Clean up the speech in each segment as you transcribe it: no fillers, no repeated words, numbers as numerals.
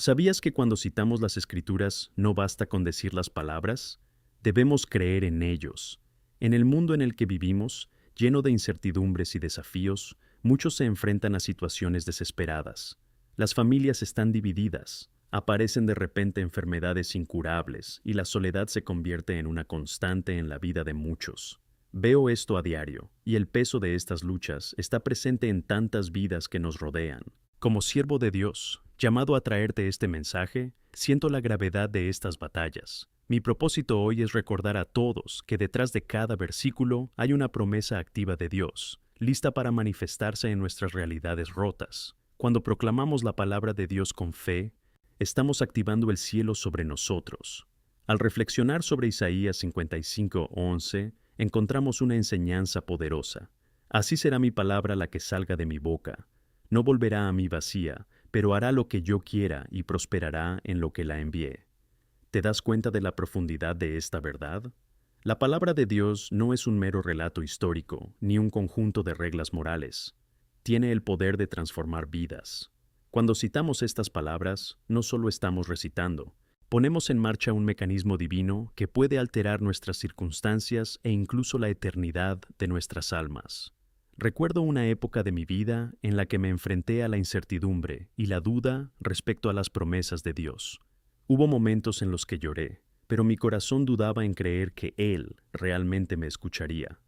¿Sabías que cuando citamos las Escrituras no basta con decir las palabras? Debemos creer en ellos. En el mundo en el que vivimos, lleno de incertidumbres y desafíos, muchos se enfrentan a situaciones desesperadas. Las familias están divididas, aparecen de repente enfermedades incurables y la soledad se convierte en una constante en la vida de muchos. Veo esto a diario, y el peso de estas luchas está presente en tantas vidas que nos rodean. Como siervo de Dios, llamado a traerte este mensaje, siento la gravedad de estas batallas. Mi propósito hoy es recordar a todos que detrás de cada versículo hay una promesa activa de Dios, lista para manifestarse en nuestras realidades rotas. Cuando proclamamos la palabra de Dios con fe, estamos activando el cielo sobre nosotros. Al reflexionar sobre Isaías 55:11, encontramos una enseñanza poderosa. Así será mi palabra la que salga de mi boca. No volverá a mí vacía, pero hará lo que yo quiera y prosperará en lo que la envié. ¿Te das cuenta de la profundidad de esta verdad? La palabra de Dios no es un mero relato histórico, ni un conjunto de reglas morales. Tiene el poder de transformar vidas. Cuando citamos estas palabras, no solo estamos recitando, ponemos en marcha un mecanismo divino que puede alterar nuestras circunstancias e incluso la eternidad de nuestras almas. Recuerdo una época de mi vida en la que me enfrenté a la incertidumbre y la duda respecto a las promesas de Dios. Hubo momentos en los que lloré, pero mi corazón dudaba en creer que Él realmente me escucharía.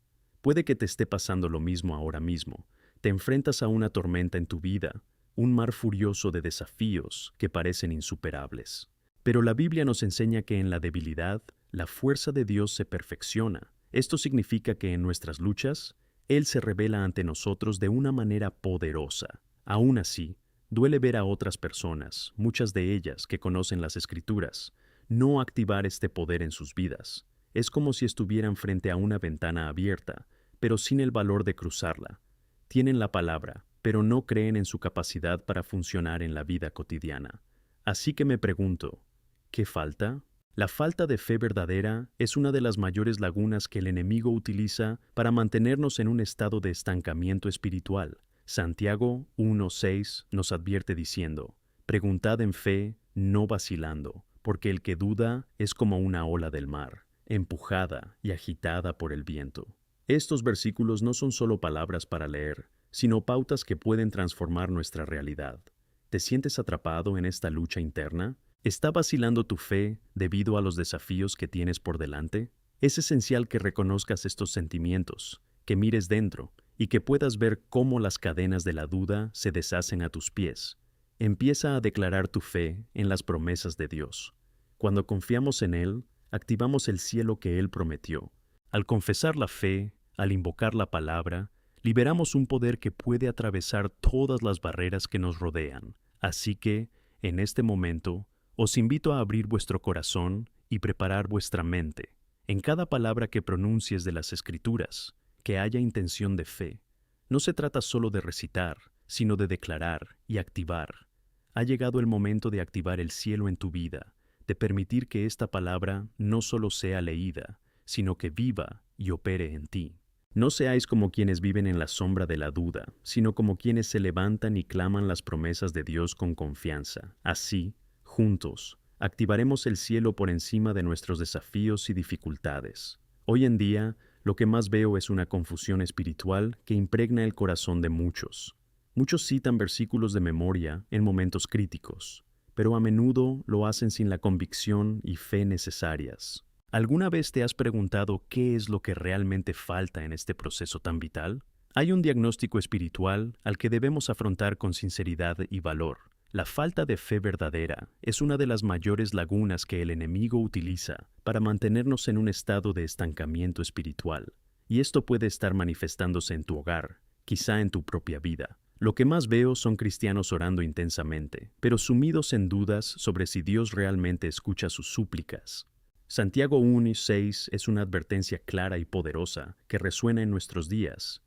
Puede que te esté pasando lo mismo ahora mismo. Te enfrentas a una tormenta en tu vida, un mar furioso de desafíos que parecen insuperables. Pero la Biblia nos enseña que en la debilidad, la fuerza de Dios se perfecciona. Esto significa que en nuestras luchas, Él se revela ante nosotros de una manera poderosa. Aún así, duele ver a otras personas, muchas de ellas que conocen las Escrituras, no activar este poder en sus vidas. Es como si estuvieran frente a una ventana abierta, pero sin el valor de cruzarla. Tienen la palabra, pero no creen en su capacidad para funcionar en la vida cotidiana. Así que me pregunto, ¿qué falta? La falta de fe verdadera es una de las mayores lagunas que el enemigo utiliza para mantenernos en un estado de estancamiento espiritual. Santiago 1:6 nos advierte diciendo, «Preguntad en fe, no vacilando, porque el que duda es como una ola del mar, empujada y agitada por el viento». Estos versículos no son solo palabras para leer, sino pautas que pueden transformar nuestra realidad. ¿Te sientes atrapado en esta lucha interna? ¿Está vacilando tu fe debido a los desafíos que tienes por delante? Es esencial que reconozcas estos sentimientos, que mires dentro y que puedas ver cómo las cadenas de la duda se deshacen a tus pies. Empieza a declarar tu fe en las promesas de Dios. Cuando confiamos en Él, activamos el cielo que Él prometió. Al confesar la fe, al invocar la palabra, liberamos un poder que puede atravesar todas las barreras que nos rodean. Así que, en este momento, os invito a abrir vuestro corazón y preparar vuestra mente. En cada palabra que pronuncies de las Escrituras, que haya intención de fe. No se trata solo de recitar, sino de declarar y activar. Ha llegado el momento de activar el cielo en tu vida, de permitir que esta palabra no solo sea leída, sino que viva y opere en ti. No seáis como quienes viven en la sombra de la duda, sino como quienes se levantan y claman las promesas de Dios con confianza. Así, juntos, activaremos el cielo por encima de nuestros desafíos y dificultades. Hoy en día, lo que más veo es una confusión espiritual que impregna el corazón de muchos. Muchos citan versículos de memoria en momentos críticos, pero a menudo lo hacen sin la convicción y fe necesarias. ¿Alguna vez te has preguntado qué es lo que realmente falta en este proceso tan vital? Hay un diagnóstico espiritual al que debemos afrontar con sinceridad y valor. La falta de fe verdadera es una de las mayores lagunas que el enemigo utiliza para mantenernos en un estado de estancamiento espiritual. Y esto puede estar manifestándose en tu hogar, quizá en tu propia vida. Lo que más veo son cristianos orando intensamente, pero sumidos en dudas sobre si Dios realmente escucha sus súplicas. Santiago 1:6 es una advertencia clara y poderosa que resuena en nuestros días.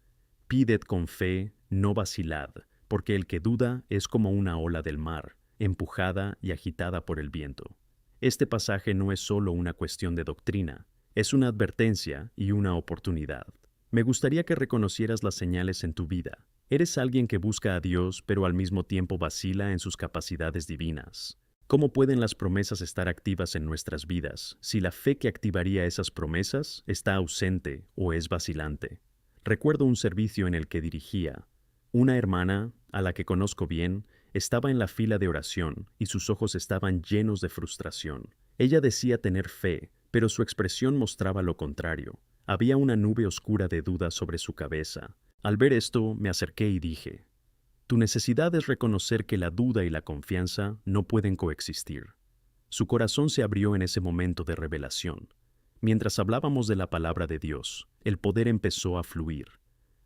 Pided con fe, no vacilad, porque el que duda es como una ola del mar, empujada y agitada por el viento. Este pasaje no es solo una cuestión de doctrina, es una advertencia y una oportunidad. Me gustaría que reconocieras las señales en tu vida. ¿Eres alguien que busca a Dios pero al mismo tiempo vacila en sus capacidades divinas? ¿Cómo pueden las promesas estar activas en nuestras vidas si la fe que activaría esas promesas está ausente o es vacilante? Recuerdo un servicio en el que dirigía. Una hermana, a la que conozco bien, estaba en la fila de oración y sus ojos estaban llenos de frustración. Ella decía tener fe, pero su expresión mostraba lo contrario. Había una nube oscura de duda sobre su cabeza. Al ver esto, me acerqué y dije: tu necesidad es reconocer que la duda y la confianza no pueden coexistir. Su corazón se abrió en ese momento de revelación. Mientras hablábamos de la palabra de Dios, el poder empezó a fluir.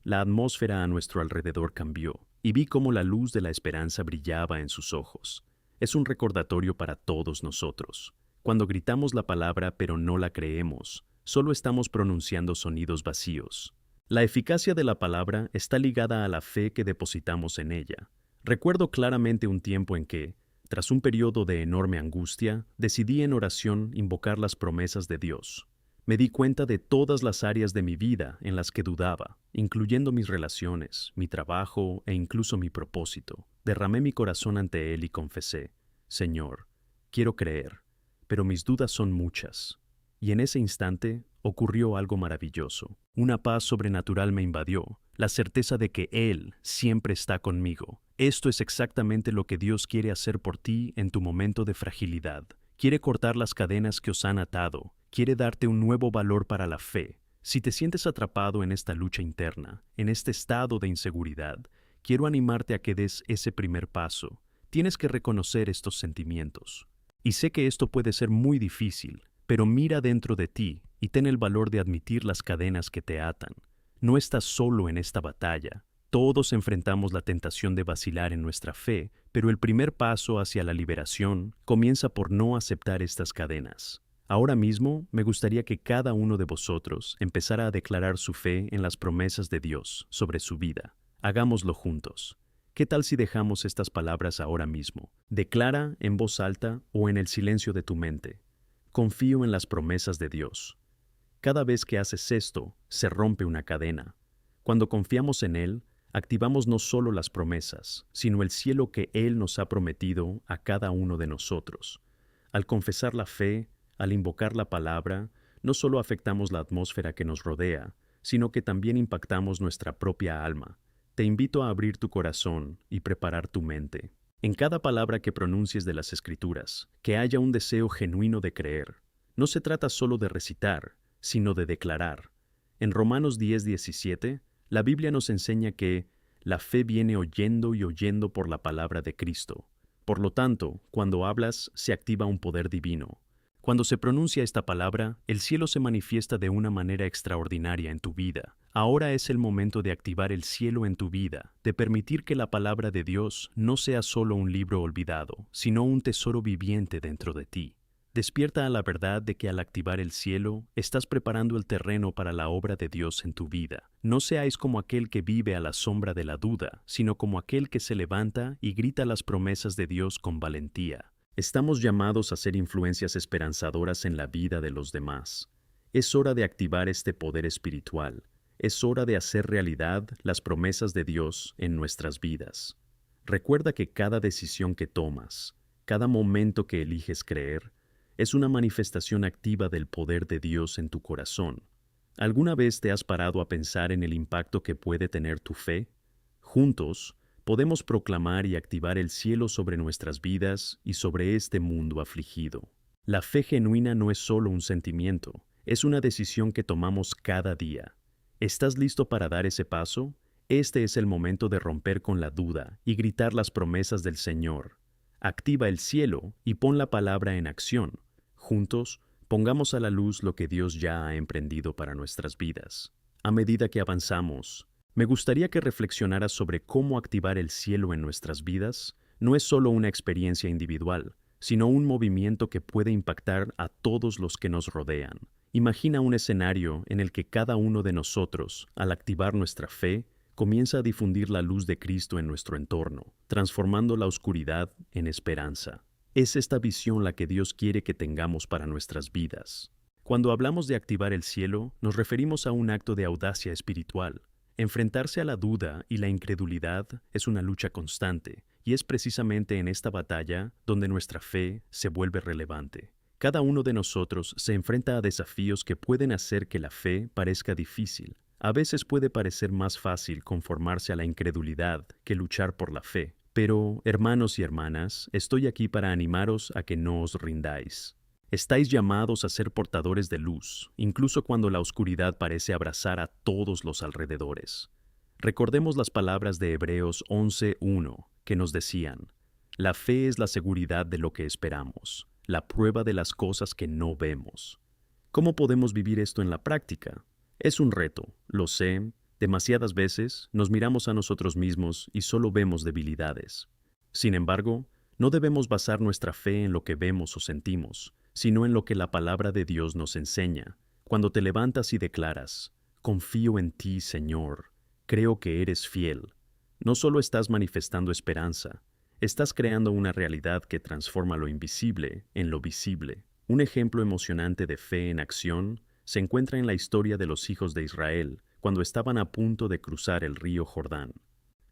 La atmósfera a nuestro alrededor cambió, y vi cómo la luz de la esperanza brillaba en sus ojos. Es un recordatorio para todos nosotros. Cuando gritamos la palabra pero no la creemos, solo estamos pronunciando sonidos vacíos. La eficacia de la palabra está ligada a la fe que depositamos en ella. Recuerdo claramente un tiempo en que, tras un periodo de enorme angustia, decidí en oración invocar las promesas de Dios. Me di cuenta de todas las áreas de mi vida en las que dudaba, incluyendo mis relaciones, mi trabajo e incluso mi propósito. Derramé mi corazón ante Él y confesé: Señor, quiero creer, pero mis dudas son muchas. Y en ese instante ocurrió algo maravilloso. Una paz sobrenatural me invadió, la certeza de que Él siempre está conmigo. Esto es exactamente lo que Dios quiere hacer por ti en tu momento de fragilidad. Quiere cortar las cadenas que os han atado, quiere darte un nuevo valor para la fe. Si te sientes atrapado en esta lucha interna, en este estado de inseguridad, quiero animarte a que des ese primer paso. Tienes que reconocer estos sentimientos. Y sé que esto puede ser muy difícil, pero mira dentro de ti y ten el valor de admitir las cadenas que te atan. No estás solo en esta batalla. Todos enfrentamos la tentación de vacilar en nuestra fe, pero el primer paso hacia la liberación comienza por no aceptar estas cadenas. Ahora mismo me gustaría que cada uno de vosotros empezara a declarar su fe en las promesas de Dios sobre su vida. Hagámoslo juntos. ¿Qué tal si dejamos estas palabras ahora mismo? Declara en voz alta o en el silencio de tu mente: confío en las promesas de Dios. Cada vez que haces esto, se rompe una cadena. Cuando confiamos en Él, activamos no solo las promesas, sino el cielo que Él nos ha prometido a cada uno de nosotros. Al confesar la fe, al invocar la palabra, no solo afectamos la atmósfera que nos rodea, sino que también impactamos nuestra propia alma. Te invito a abrir tu corazón y preparar tu mente. En cada palabra que pronuncies de las Escrituras, que haya un deseo genuino de creer. No se trata solo de recitar, sino de declarar. En Romanos 10:17, la Biblia nos enseña que la fe viene oyendo y oyendo por la palabra de Cristo. Por lo tanto, cuando hablas, se activa un poder divino. Cuando se pronuncia esta palabra, el cielo se manifiesta de una manera extraordinaria en tu vida. Ahora es el momento de activar el cielo en tu vida, de permitir que la palabra de Dios no sea solo un libro olvidado, sino un tesoro viviente dentro de ti. Despierta a la verdad de que al activar el cielo, estás preparando el terreno para la obra de Dios en tu vida. No seáis como aquel que vive a la sombra de la duda, sino como aquel que se levanta y grita las promesas de Dios con valentía. Estamos llamados a ser influencias esperanzadoras en la vida de los demás. Es hora de activar este poder espiritual. Es hora de hacer realidad las promesas de Dios en nuestras vidas. Recuerda que cada decisión que tomas, cada momento que eliges creer, es una manifestación activa del poder de Dios en tu corazón. ¿Alguna vez te has parado a pensar en el impacto que puede tener tu fe? Juntos, podemos proclamar y activar el cielo sobre nuestras vidas y sobre este mundo afligido. La fe genuina no es solo un sentimiento, es una decisión que tomamos cada día. ¿Estás listo para dar ese paso? Este es el momento de romper con la duda y gritar las promesas del Señor. Activa el cielo y pon la palabra en acción. Juntos, pongamos a la luz lo que Dios ya ha emprendido para nuestras vidas. A medida que avanzamos, me gustaría que reflexionaras sobre cómo activar el cielo en nuestras vidas no es solo una experiencia individual, sino un movimiento que puede impactar a todos los que nos rodean. Imagina un escenario en el que cada uno de nosotros, al activar nuestra fe, comienza a difundir la luz de Cristo en nuestro entorno, transformando la oscuridad en esperanza. Es esta visión la que Dios quiere que tengamos para nuestras vidas. Cuando hablamos de activar el cielo, nos referimos a un acto de audacia espiritual. Enfrentarse a la duda y la incredulidad es una lucha constante, y es precisamente en esta batalla donde nuestra fe se vuelve relevante. Cada uno de nosotros se enfrenta a desafíos que pueden hacer que la fe parezca difícil. A veces puede parecer más fácil conformarse a la incredulidad que luchar por la fe. Pero, hermanos y hermanas, estoy aquí para animaros a que no os rindáis. Estáis llamados a ser portadores de luz, incluso cuando la oscuridad parece abrazar a todos los alrededores. Recordemos las palabras de Hebreos 11:1, que nos decían: la fe es la seguridad de lo que esperamos, la prueba de las cosas que no vemos. ¿Cómo podemos vivir esto en la práctica? Es un reto, lo sé. Demasiadas veces nos miramos a nosotros mismos y solo vemos debilidades. Sin embargo, no debemos basar nuestra fe en lo que vemos o sentimos, sino en lo que la palabra de Dios nos enseña. Cuando te levantas y declaras: confío en ti, Señor, creo que eres fiel, no solo estás manifestando esperanza, estás creando una realidad que transforma lo invisible en lo visible. Un ejemplo emocionante de fe en acción se encuentra en la historia de los hijos de Israel, cuando estaban a punto de cruzar el río Jordán.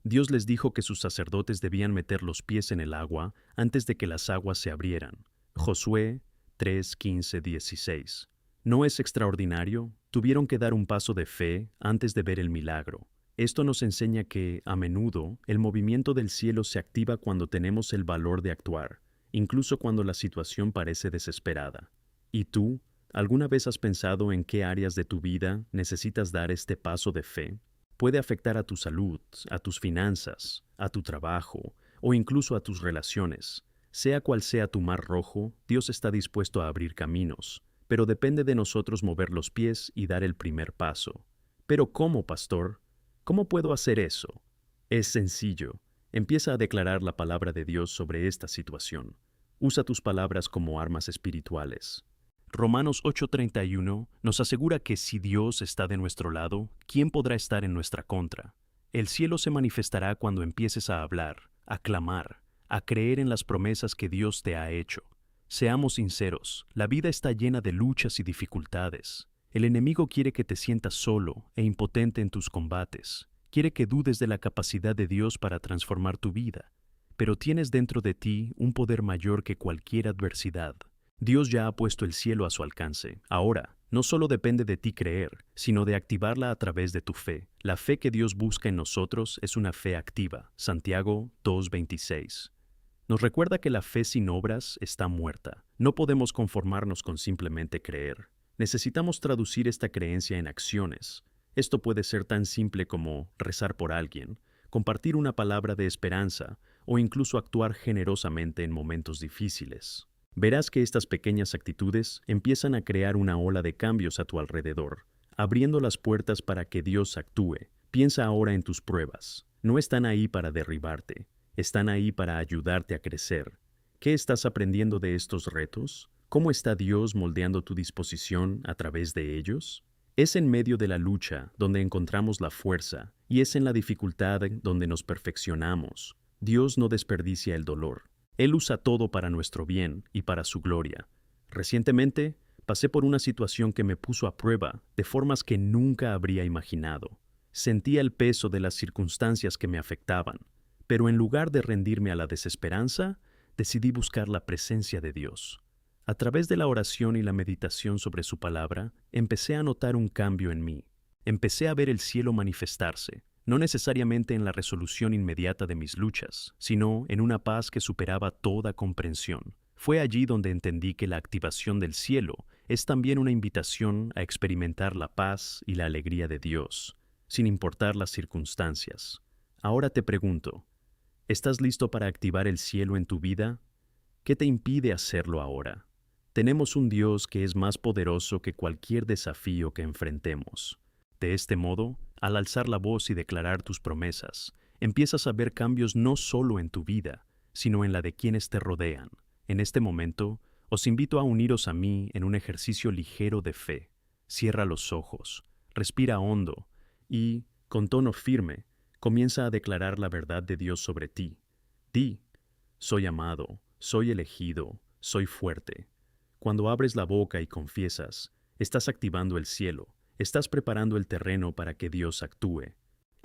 Dios les dijo que sus sacerdotes debían meter los pies en el agua antes de que las aguas se abrieran. Josué 3:15-16. ¿No es extraordinario? Tuvieron que dar un paso de fe antes de ver el milagro. Esto nos enseña que, a menudo, el movimiento del cielo se activa cuando tenemos el valor de actuar, incluso cuando la situación parece desesperada. ¿Y tú? ¿Alguna vez has pensado en qué áreas de tu vida necesitas dar este paso de fe? Puede afectar a tu salud, a tus finanzas, a tu trabajo o incluso a tus relaciones. Sea cual sea tu mar rojo, Dios está dispuesto a abrir caminos, pero depende de nosotros mover los pies y dar el primer paso. ¿Pero cómo, pastor? ¿Cómo puedo hacer eso? Es sencillo. Empieza a declarar la palabra de Dios sobre esta situación. Usa tus palabras como armas espirituales. Romanos 8:31 nos asegura que si Dios está de nuestro lado, ¿quién podrá estar en nuestra contra? El cielo se manifestará cuando empieces a hablar, a clamar, a creer en las promesas que Dios te ha hecho. Seamos sinceros, la vida está llena de luchas y dificultades. El enemigo quiere que te sientas solo e impotente en tus combates. Quiere que dudes de la capacidad de Dios para transformar tu vida. Pero tienes dentro de ti un poder mayor que cualquier adversidad. Dios ya ha puesto el cielo a su alcance. Ahora, no solo depende de ti creer, sino de activarla a través de tu fe. La fe que Dios busca en nosotros es una fe activa. Santiago 2:26. Nos recuerda que la fe sin obras está muerta. No podemos conformarnos con simplemente creer. Necesitamos traducir esta creencia en acciones. Esto puede ser tan simple como rezar por alguien, compartir una palabra de esperanza o incluso actuar generosamente en momentos difíciles. Verás que estas pequeñas actitudes empiezan a crear una ola de cambios a tu alrededor, abriendo las puertas para que Dios actúe. Piensa ahora en tus pruebas. No están ahí para derribarte, están ahí para ayudarte a crecer. ¿Qué estás aprendiendo de estos retos? ¿Cómo está Dios moldeando tu disposición a través de ellos? Es en medio de la lucha donde encontramos la fuerza y es en la dificultad donde nos perfeccionamos. Dios no desperdicia el dolor. Él usa todo para nuestro bien y para su gloria. Recientemente, pasé por una situación que me puso a prueba de formas que nunca habría imaginado. Sentía el peso de las circunstancias que me afectaban, pero en lugar de rendirme a la desesperanza, decidí buscar la presencia de Dios. A través de la oración y la meditación sobre su palabra, empecé a notar un cambio en mí. Empecé a ver el cielo manifestarse, no necesariamente en la resolución inmediata de mis luchas, sino en una paz que superaba toda comprensión. Fue allí donde entendí que la activación del cielo es también una invitación a experimentar la paz y la alegría de Dios, sin importar las circunstancias. Ahora te pregunto, ¿estás listo para activar el cielo en tu vida? ¿Qué te impide hacerlo ahora? Tenemos un Dios que es más poderoso que cualquier desafío que enfrentemos. De este modo, al alzar la voz y declarar tus promesas, empiezas a ver cambios no solo en tu vida, sino en la de quienes te rodean. En este momento, os invito a uniros a mí en un ejercicio ligero de fe. Cierra los ojos, respira hondo y, con tono firme, comienza a declarar la verdad de Dios sobre ti. Di: soy amado, soy elegido, soy fuerte. Cuando abres la boca y confiesas, estás activando el cielo. Estás preparando el terreno para que Dios actúe.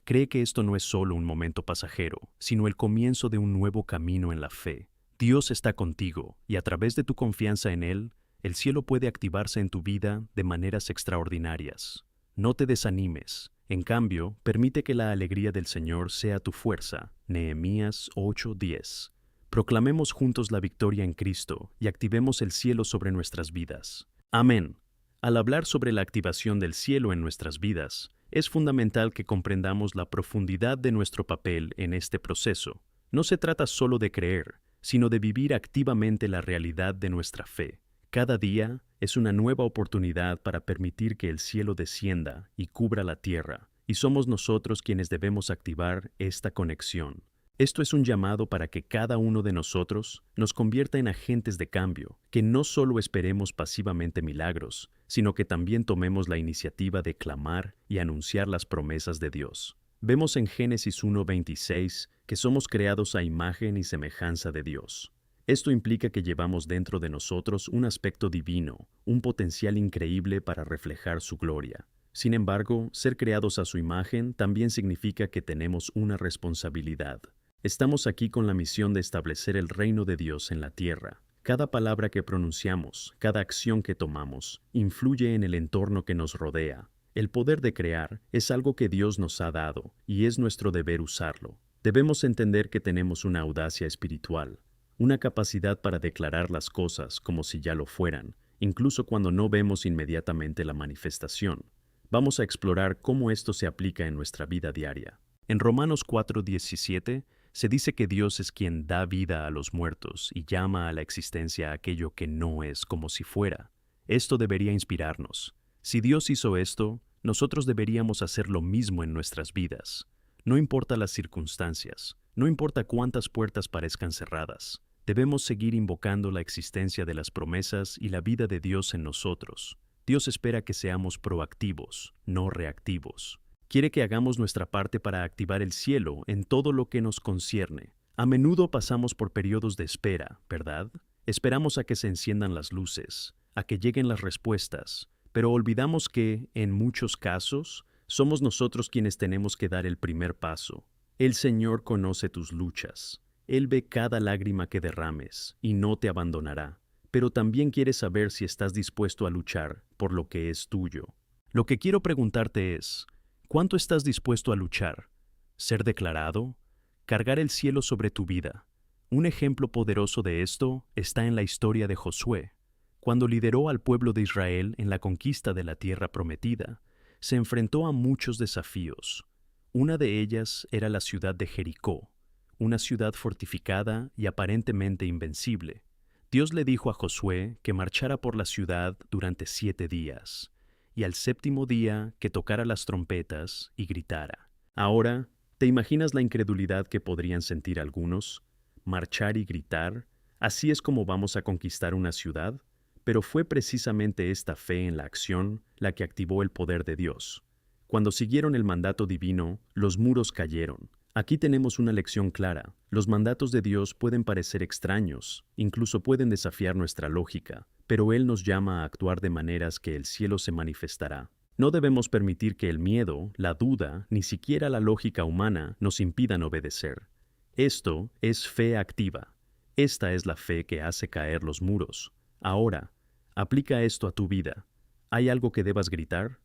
Cree que esto no es solo un momento pasajero, sino el comienzo de un nuevo camino en la fe. Dios está contigo y a través de tu confianza en Él, el cielo puede activarse en tu vida de maneras extraordinarias. No te desanimes. En cambio, permite que la alegría del Señor sea tu fuerza. Nehemías 8:10. Proclamemos juntos la victoria en Cristo y activemos el cielo sobre nuestras vidas. Amén. Al hablar sobre la activación del cielo en nuestras vidas, es fundamental que comprendamos la profundidad de nuestro papel en este proceso. No se trata solo de creer, sino de vivir activamente la realidad de nuestra fe. Cada día es una nueva oportunidad para permitir que el cielo descienda y cubra la tierra, y somos nosotros quienes debemos activar esta conexión. Esto es un llamado para que cada uno de nosotros nos convierta en agentes de cambio, que no solo esperemos pasivamente milagros, sino que también tomemos la iniciativa de clamar y anunciar las promesas de Dios. Vemos en Génesis 1:26 que somos creados a imagen y semejanza de Dios. Esto implica que llevamos dentro de nosotros un aspecto divino, un potencial increíble para reflejar su gloria. Sin embargo, ser creados a su imagen también significa que tenemos una responsabilidad. Estamos aquí con la misión de establecer el reino de Dios en la tierra. Cada palabra que pronunciamos, cada acción que tomamos, influye en el entorno que nos rodea. El poder de crear es algo que Dios nos ha dado y es nuestro deber usarlo. Debemos entender que tenemos una audacia espiritual, una capacidad para declarar las cosas como si ya lo fueran, incluso cuando no vemos inmediatamente la manifestación. Vamos a explorar cómo esto se aplica en nuestra vida diaria. En Romanos 4:17 se dice que Dios es quien da vida a los muertos y llama a la existencia aquello que no es como si fuera. Esto debería inspirarnos. Si Dios hizo esto, nosotros deberíamos hacer lo mismo en nuestras vidas. No importa las circunstancias, no importa cuántas puertas parezcan cerradas, debemos seguir invocando la existencia de las promesas y la vida de Dios en nosotros. Dios espera que seamos proactivos, no reactivos. Quiere que hagamos nuestra parte para activar el cielo en todo lo que nos concierne. A menudo pasamos por periodos de espera, ¿verdad? Esperamos a que se enciendan las luces, a que lleguen las respuestas, pero olvidamos que, en muchos casos, somos nosotros quienes tenemos que dar el primer paso. El Señor conoce tus luchas. Él ve cada lágrima que derrames y no te abandonará, pero también quiere saber si estás dispuesto a luchar por lo que es tuyo. Lo que quiero preguntarte es, ¿cuánto estás dispuesto a luchar? ¿Ser declarado? ¿Cargar el cielo sobre tu vida? Un ejemplo poderoso de esto está en la historia de Josué. Cuando lideró al pueblo de Israel en la conquista de la tierra prometida, se enfrentó a muchos desafíos. Una de ellas era la ciudad de Jericó, una ciudad fortificada y aparentemente invencible. Dios le dijo a Josué que marchara por la ciudad durante 7 días, y al 7.º día que tocara las trompetas y gritara. Ahora, ¿te imaginas la incredulidad que podrían sentir algunos? ¿Marchar y gritar? ¿Así es como vamos a conquistar una ciudad? Pero fue precisamente esta fe en la acción la que activó el poder de Dios. Cuando siguieron el mandato divino, los muros cayeron. Aquí tenemos una lección clara. Los mandatos de Dios pueden parecer extraños, incluso pueden desafiar nuestra lógica, pero Él nos llama a actuar de maneras que el cielo se manifestará. No debemos permitir que el miedo, la duda, ni siquiera la lógica humana nos impidan obedecer. Esto es fe activa. Esta es la fe que hace caer los muros. Ahora, aplica esto a tu vida. ¿Hay algo que debas gritar?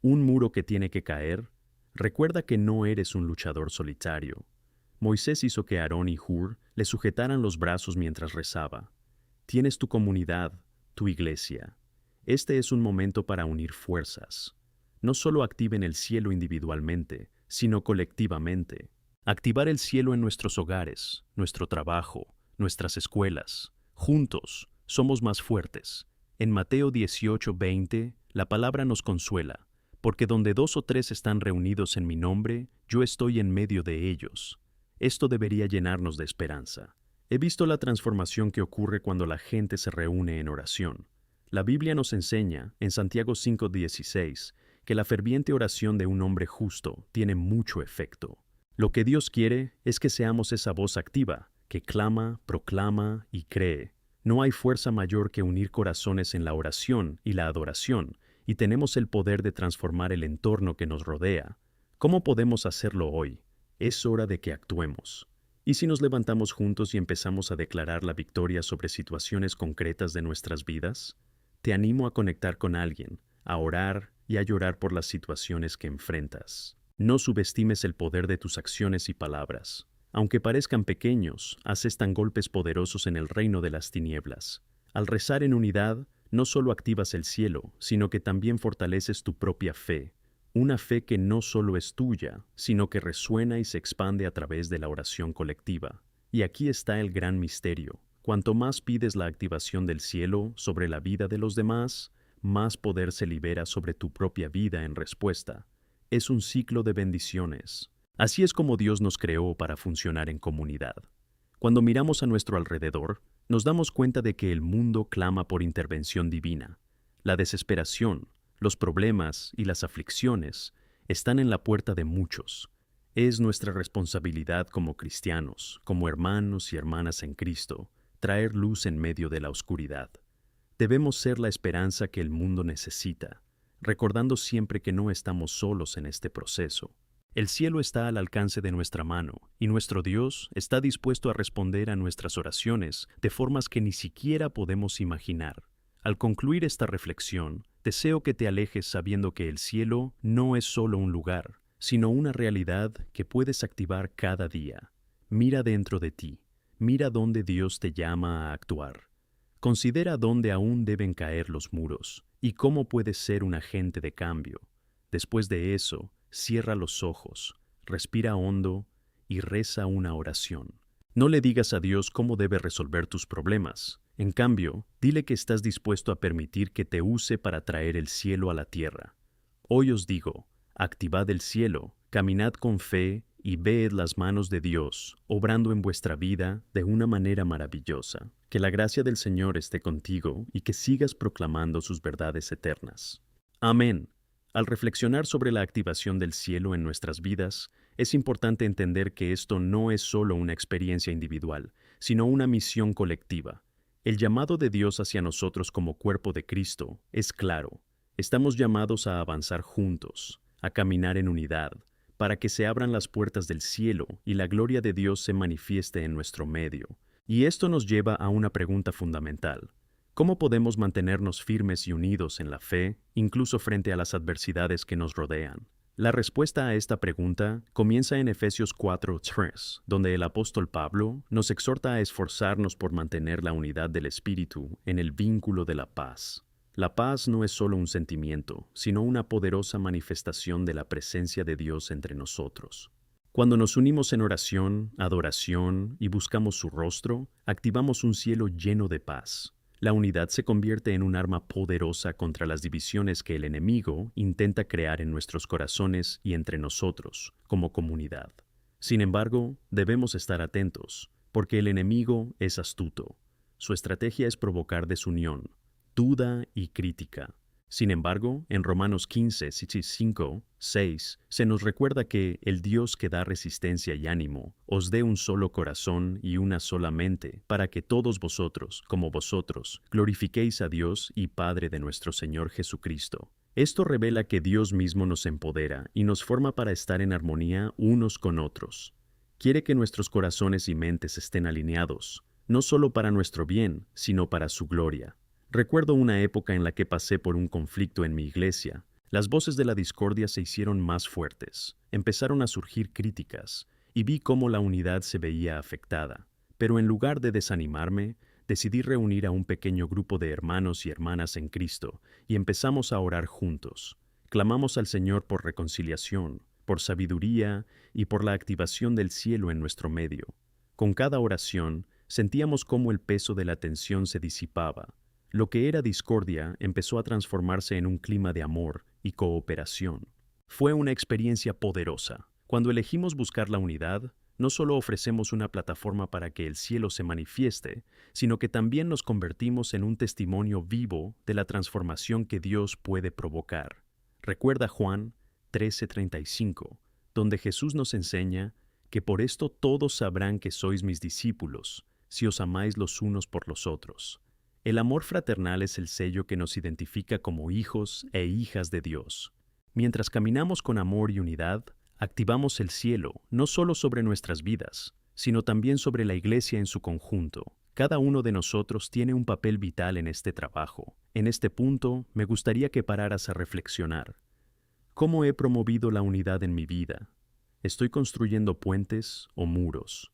¿Un muro que tiene que caer? Recuerda que no eres un luchador solitario. Moisés hizo que Aarón y Hur le sujetaran los brazos mientras rezaba. Tienes tu comunidad, tu iglesia. Este es un momento para unir fuerzas. No solo activen el cielo individualmente, sino colectivamente. Activar el cielo en nuestros hogares, nuestro trabajo, nuestras escuelas. Juntos, somos más fuertes. En Mateo 18:20, la palabra nos consuela, porque donde 2 o 3 están reunidos en mi nombre, yo estoy en medio de ellos. Esto debería llenarnos de esperanza. He visto la transformación que ocurre cuando la gente se reúne en oración. La Biblia nos enseña, en Santiago 5:16, que la ferviente oración de un hombre justo tiene mucho efecto. Lo que Dios quiere es que seamos esa voz activa, que clama, proclama y cree. No hay fuerza mayor que unir corazones en la oración y la adoración, y tenemos el poder de transformar el entorno que nos rodea. ¿Cómo podemos hacerlo hoy? Es hora de que actuemos. ¿Y si nos levantamos juntos y empezamos a declarar la victoria sobre situaciones concretas de nuestras vidas? Te animo a conectar con alguien, a orar y a llorar por las situaciones que enfrentas. No subestimes el poder de tus acciones y palabras. Aunque parezcan pequeños, asestan golpes poderosos en el reino de las tinieblas. Al rezar en unidad, no solo activas el cielo, sino que también fortaleces tu propia fe. Una fe que no solo es tuya, sino que resuena y se expande a través de la oración colectiva. Y aquí está el gran misterio. Cuanto más pides la activación del cielo sobre la vida de los demás, más poder se libera sobre tu propia vida en respuesta. Es un ciclo de bendiciones. Así es como Dios nos creó para funcionar en comunidad. Cuando miramos a nuestro alrededor, nos damos cuenta de que el mundo clama por intervención divina. La desesperación, los problemas y las aflicciones están en la puerta de muchos. Es nuestra responsabilidad como cristianos, como hermanos y hermanas en Cristo, traer luz en medio de la oscuridad. Debemos ser la esperanza que el mundo necesita, recordando siempre que no estamos solos en este proceso. El cielo está al alcance de nuestra mano, y nuestro Dios está dispuesto a responder a nuestras oraciones de formas que ni siquiera podemos imaginar. Al concluir esta reflexión, deseo que te alejes sabiendo que el cielo no es solo un lugar, sino una realidad que puedes activar cada día. Mira dentro de ti, mira dónde Dios te llama a actuar. Considera dónde aún deben caer los muros y cómo puedes ser un agente de cambio. Después de eso, cierra los ojos, respira hondo y reza una oración. No le digas a Dios cómo debe resolver tus problemas. En cambio, dile que estás dispuesto a permitir que te use para traer el cielo a la tierra. Hoy os digo, activad el cielo, caminad con fe y ved las manos de Dios, obrando en vuestra vida de una manera maravillosa. Que la gracia del Señor esté contigo y que sigas proclamando sus verdades eternas. Amén. Al reflexionar sobre la activación del cielo en nuestras vidas, es importante entender que esto no es solo una experiencia individual, sino una misión colectiva. El llamado de Dios hacia nosotros como cuerpo de Cristo es claro. Estamos llamados a avanzar juntos, a caminar en unidad, para que se abran las puertas del cielo y la gloria de Dios se manifieste en nuestro medio. Y esto nos lleva a una pregunta fundamental. ¿Cómo podemos mantenernos firmes y unidos en la fe, incluso frente a las adversidades que nos rodean? La respuesta a esta pregunta comienza en Efesios 4:3, donde el apóstol Pablo nos exhorta a esforzarnos por mantener la unidad del Espíritu en el vínculo de la paz. La paz no es solo un sentimiento, sino una poderosa manifestación de la presencia de Dios entre nosotros. Cuando nos unimos en oración, adoración y buscamos su rostro, activamos un cielo lleno de paz. La unidad se convierte en un arma poderosa contra las divisiones que el enemigo intenta crear en nuestros corazones y entre nosotros, como comunidad. Sin embargo, debemos estar atentos, porque el enemigo es astuto. Su estrategia es provocar desunión, duda y crítica. Sin embargo, en Romanos 15, 5, 6, se nos recuerda que el Dios que da resistencia y ánimo os dé un solo corazón y una sola mente, para que todos vosotros, como vosotros, glorifiquéis a Dios y Padre de nuestro Señor Jesucristo. Esto revela que Dios mismo nos empodera y nos forma para estar en armonía unos con otros. Quiere que nuestros corazones y mentes estén alineados, no solo para nuestro bien, sino para su gloria. Recuerdo una época en la que pasé por un conflicto en mi iglesia. Las voces de la discordia se hicieron más fuertes, empezaron a surgir críticas, y vi cómo la unidad se veía afectada. Pero en lugar de desanimarme, decidí reunir a un pequeño grupo de hermanos y hermanas en Cristo, y empezamos a orar juntos. Clamamos al Señor por reconciliación, por sabiduría y por la activación del cielo en nuestro medio. Con cada oración, sentíamos cómo el peso de la tensión se disipaba. Lo que era discordia empezó a transformarse en un clima de amor y cooperación. Fue una experiencia poderosa. Cuando elegimos buscar la unidad, no solo ofrecemos una plataforma para que el cielo se manifieste, sino que también nos convertimos en un testimonio vivo de la transformación que Dios puede provocar. Recuerda Juan 13:35, donde Jesús nos enseña que por esto todos sabrán que sois mis discípulos, si os amáis los unos por los otros. El amor fraternal es el sello que nos identifica como hijos e hijas de Dios. Mientras caminamos con amor y unidad, activamos el cielo no solo sobre nuestras vidas, sino también sobre la Iglesia en su conjunto. Cada uno de nosotros tiene un papel vital en este trabajo. En este punto, me gustaría que pararas a reflexionar. ¿Cómo he promovido la unidad en mi vida? ¿Estoy construyendo puentes o muros?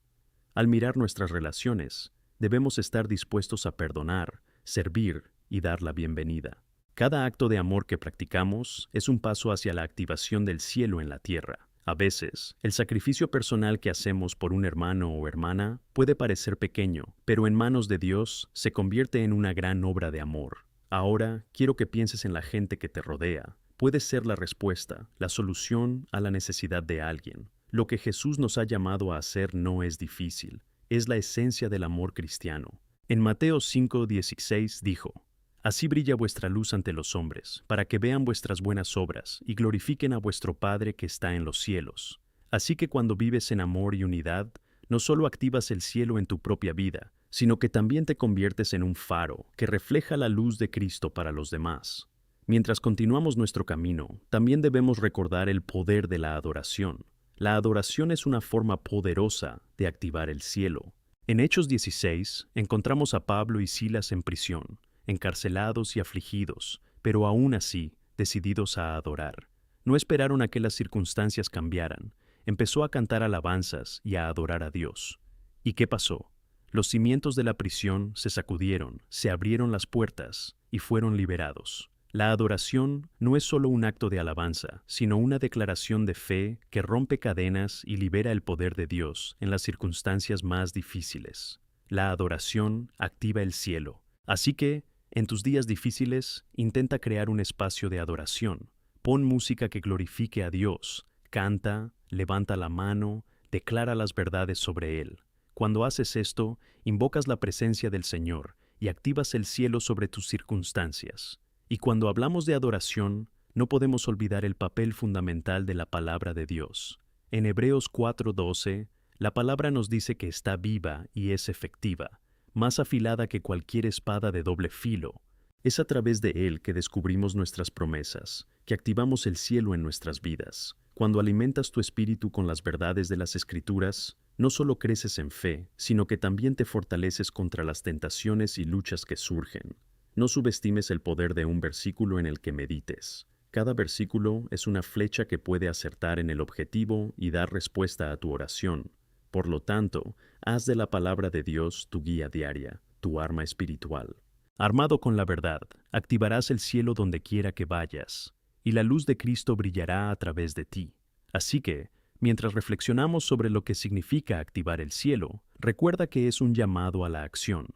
Al mirar nuestras relaciones, debemos estar dispuestos a perdonar, servir y dar la bienvenida. Cada acto de amor que practicamos es un paso hacia la activación del cielo en la tierra. A veces, el sacrificio personal que hacemos por un hermano o hermana puede parecer pequeño, pero en manos de Dios se convierte en una gran obra de amor. Ahora, quiero que pienses en la gente que te rodea. Puede ser la respuesta, la solución a la necesidad de alguien. Lo que Jesús nos ha llamado a hacer no es difícil, es la esencia del amor cristiano. En Mateo 5:16 dijo: Así brilla vuestra luz ante los hombres, para que vean vuestras buenas obras y glorifiquen a vuestro Padre que está en los cielos. Así que cuando vives en amor y unidad, no solo activas el cielo en tu propia vida, sino que también te conviertes en un faro que refleja la luz de Cristo para los demás. Mientras continuamos nuestro camino, también debemos recordar el poder de la adoración. La adoración es una forma poderosa de activar el cielo. En Hechos 16 encontramos a Pablo y Silas en prisión, encarcelados y afligidos, pero aún así decididos a adorar. No esperaron a que las circunstancias cambiaran. Empezó a cantar alabanzas y a adorar a Dios. ¿Y qué pasó? Los cimientos de la prisión se sacudieron, se abrieron las puertas y fueron liberados. La adoración no es solo un acto de alabanza, sino una declaración de fe que rompe cadenas y libera el poder de Dios en las circunstancias más difíciles. La adoración activa el cielo. Así que, en tus días difíciles, intenta crear un espacio de adoración. Pon música que glorifique a Dios. Canta, levanta la mano, declara las verdades sobre Él. Cuando haces esto, invocas la presencia del Señor y activas el cielo sobre tus circunstancias. Y cuando hablamos de adoración, no podemos olvidar el papel fundamental de la palabra de Dios. En Hebreos 4:12, la palabra nos dice que está viva y es efectiva, más afilada que cualquier espada de doble filo. Es a través de él que descubrimos nuestras promesas, que activamos el cielo en nuestras vidas. Cuando alimentas tu espíritu con las verdades de las Escrituras, no solo creces en fe, sino que también te fortaleces contra las tentaciones y luchas que surgen. No subestimes el poder de un versículo en el que medites. Cada versículo es una flecha que puede acertar en el objetivo y dar respuesta a tu oración. Por lo tanto, haz de la palabra de Dios tu guía diaria, tu arma espiritual. Armado con la verdad, activarás el cielo donde quiera que vayas, y la luz de Cristo brillará a través de ti. Así que, mientras reflexionamos sobre lo que significa activar el cielo, recuerda que es un llamado a la acción,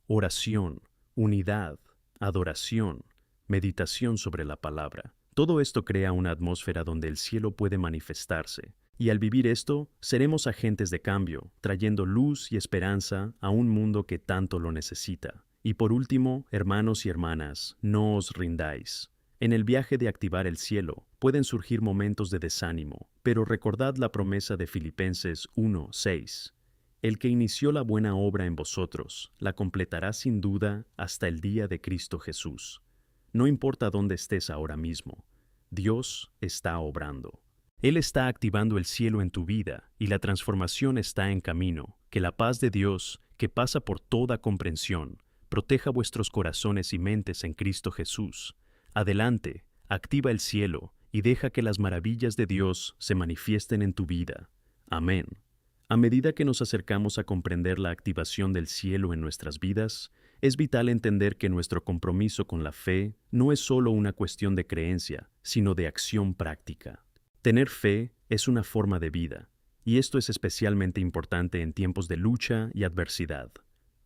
oración, unidad, adoración, meditación sobre la palabra. Todo esto crea una atmósfera donde el cielo puede manifestarse. Y al vivir esto, seremos agentes de cambio, trayendo luz y esperanza a un mundo que tanto lo necesita. Y por último, hermanos y hermanas, no os rindáis. En el viaje de activar el cielo, pueden surgir momentos de desánimo, pero recordad la promesa de Filipenses 1:6. El que inició la buena obra en vosotros, la completará sin duda hasta el día de Cristo Jesús. No importa dónde estés ahora mismo, Dios está obrando. Él está activando el cielo en tu vida y la transformación está en camino. Que la paz de Dios, que pasa por toda comprensión, proteja vuestros corazones y mentes en Cristo Jesús. Adelante, activa el cielo y deja que las maravillas de Dios se manifiesten en tu vida. Amén. A medida que nos acercamos a comprender la activación del cielo en nuestras vidas, es vital entender que nuestro compromiso con la fe no es solo una cuestión de creencia, sino de acción práctica. Tener fe es una forma de vida, y esto es especialmente importante en tiempos de lucha y adversidad.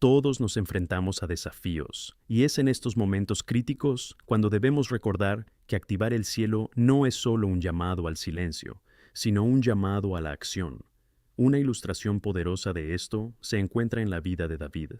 Todos nos enfrentamos a desafíos, y es en estos momentos críticos cuando debemos recordar que activar el cielo no es solo un llamado al silencio, sino un llamado a la acción. Una ilustración poderosa de esto se encuentra en la vida de David.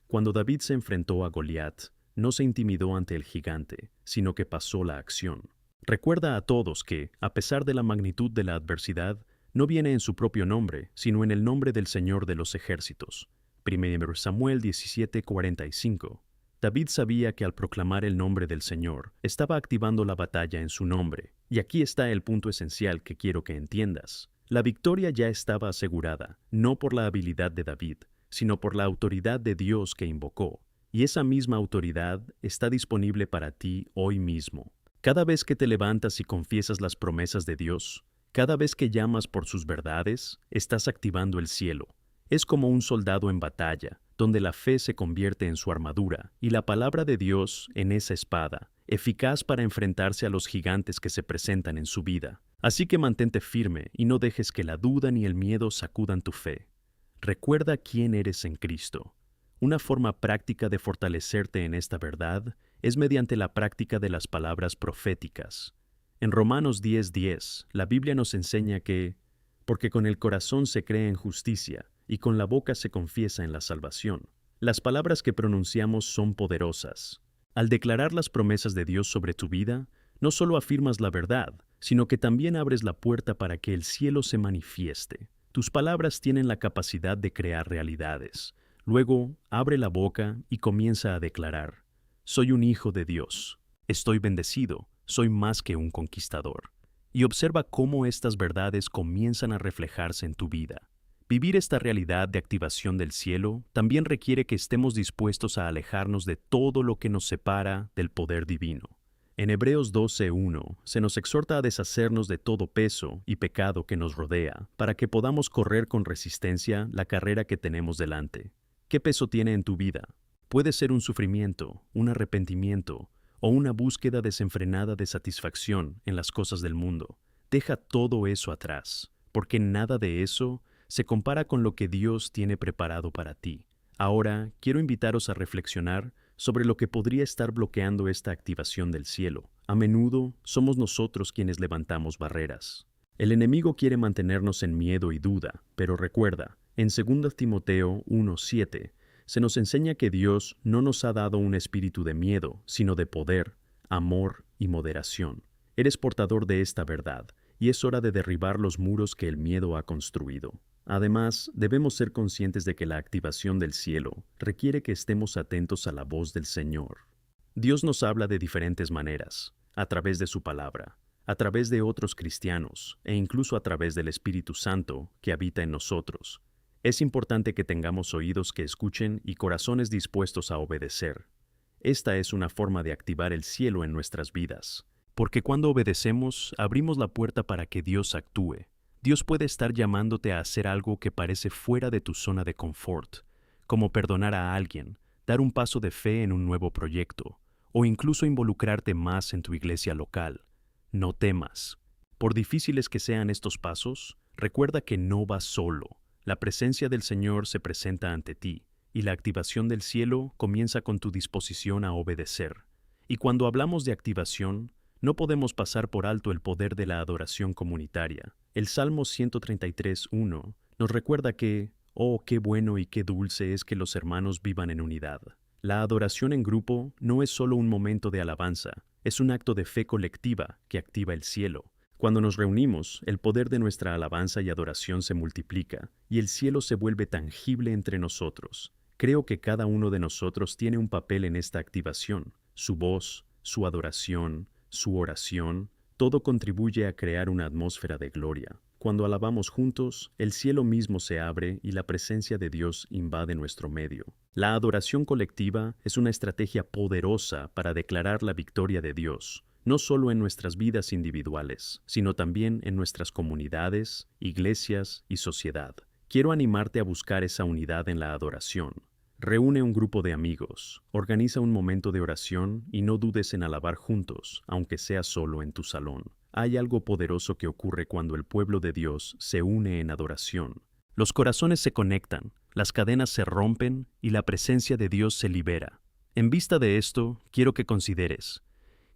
Cuando David se enfrentó a Goliat, no se intimidó ante el gigante, sino que pasó la acción. Recuerda a todos que, a pesar de la magnitud de la adversidad, no viene en su propio nombre, sino en el nombre del Señor de los ejércitos. 1 Samuel 17:45. David sabía que al proclamar el nombre del Señor, estaba activando la batalla en su nombre. Y aquí está el punto esencial que quiero que entiendas. La victoria ya estaba asegurada, no por la habilidad de David, sino por la autoridad de Dios que invocó. Y esa misma autoridad está disponible para ti hoy mismo. Cada vez que te levantas y confiesas las promesas de Dios, cada vez que llamas por sus verdades, estás activando el cielo. Es como un soldado en batalla, donde la fe se convierte en su armadura y la palabra de Dios en esa espada, eficaz para enfrentarse a los gigantes que se presentan en su vida. Así que mantente firme y no dejes que la duda ni el miedo sacudan tu fe. Recuerda quién eres en Cristo. Una forma práctica de fortalecerte en esta verdad es mediante la práctica de las palabras proféticas. En Romanos 10:10, la Biblia nos enseña que, porque con el corazón se cree en justicia y con la boca se confiesa en la salvación. Las palabras que pronunciamos son poderosas. Al declarar las promesas de Dios sobre tu vida, no solo afirmas la verdad, sino que también abres la puerta para que el cielo se manifieste. Tus palabras tienen la capacidad de crear realidades. Luego, abre la boca y comienza a declarar: soy un hijo de Dios, estoy bendecido, soy más que un conquistador. Y observa cómo estas verdades comienzan a reflejarse en tu vida. Vivir esta realidad de activación del cielo también requiere que estemos dispuestos a alejarnos de todo lo que nos separa del poder divino. En Hebreos 12:1 se nos exhorta a deshacernos de todo peso y pecado que nos rodea, para que podamos correr con resistencia la carrera que tenemos delante. ¿Qué peso tiene en tu vida? Puede ser un sufrimiento, un arrepentimiento o una búsqueda desenfrenada de satisfacción en las cosas del mundo. Deja todo eso atrás, porque nada de eso se compara con lo que Dios tiene preparado para ti. Ahora, quiero invitaros a reflexionar sobre lo que podría estar bloqueando esta activación del cielo. A menudo somos nosotros quienes levantamos barreras. El enemigo quiere mantenernos en miedo y duda, pero recuerda, en 2 Timoteo 1:7, se nos enseña que Dios no nos ha dado un espíritu de miedo, sino de poder, amor y moderación. Eres portador de esta verdad, y es hora de derribar los muros que el miedo ha construido. Además, debemos ser conscientes de que la activación del cielo requiere que estemos atentos a la voz del Señor. Dios nos habla de diferentes maneras, a través de su palabra, a través de otros cristianos e incluso a través del Espíritu Santo que habita en nosotros. Es importante que tengamos oídos que escuchen y corazones dispuestos a obedecer. Esta es una forma de activar el cielo en nuestras vidas, porque cuando obedecemos, abrimos la puerta para que Dios actúe. Dios puede estar llamándote a hacer algo que parece fuera de tu zona de confort, como perdonar a alguien, dar un paso de fe en un nuevo proyecto, o incluso involucrarte más en tu iglesia local. No temas. Por difíciles que sean estos pasos, recuerda que no vas solo. La presencia del Señor se presenta ante ti, y la activación del cielo comienza con tu disposición a obedecer. Y cuando hablamos de activación, no podemos pasar por alto el poder de la adoración comunitaria. El Salmo 133:1 nos recuerda que, oh, qué bueno y qué dulce es que los hermanos vivan en unidad. La adoración en grupo no es solo un momento de alabanza, es un acto de fe colectiva que activa el cielo. Cuando nos reunimos, el poder de nuestra alabanza y adoración se multiplica, y el cielo se vuelve tangible entre nosotros. Creo que cada uno de nosotros tiene un papel en esta activación. Su voz, su adoración, su oración, todo contribuye a crear una atmósfera de gloria. Cuando alabamos juntos, el cielo mismo se abre y la presencia de Dios invade nuestro medio. La adoración colectiva es una estrategia poderosa para declarar la victoria de Dios, no solo en nuestras vidas individuales, sino también en nuestras comunidades, iglesias y sociedad. Quiero animarte a buscar esa unidad en la adoración. Reúne un grupo de amigos, organiza un momento de oración y no dudes en alabar juntos, aunque sea solo en tu salón. Hay algo poderoso que ocurre cuando el pueblo de Dios se une en adoración. Los corazones se conectan, las cadenas se rompen y la presencia de Dios se libera. En vista de esto, quiero que consideres,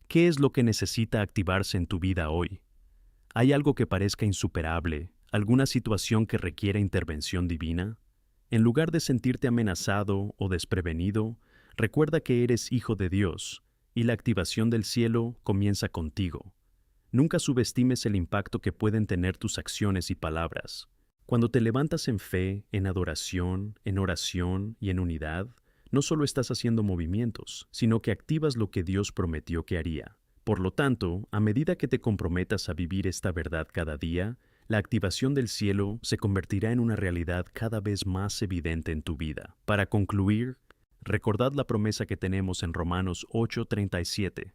¿qué es lo que necesita activarse en tu vida hoy? ¿Hay algo que parezca insuperable, alguna situación que requiera intervención divina? En lugar de sentirte amenazado o desprevenido, recuerda que eres hijo de Dios y la activación del cielo comienza contigo. Nunca subestimes el impacto que pueden tener tus acciones y palabras. Cuando te levantas en fe, en adoración, en oración y en unidad, no solo estás haciendo movimientos, sino que activas lo que Dios prometió que haría. Por lo tanto, a medida que te comprometas a vivir esta verdad cada día, la activación del cielo se convertirá en una realidad cada vez más evidente en tu vida. Para concluir, recordad la promesa que tenemos en Romanos 8:37.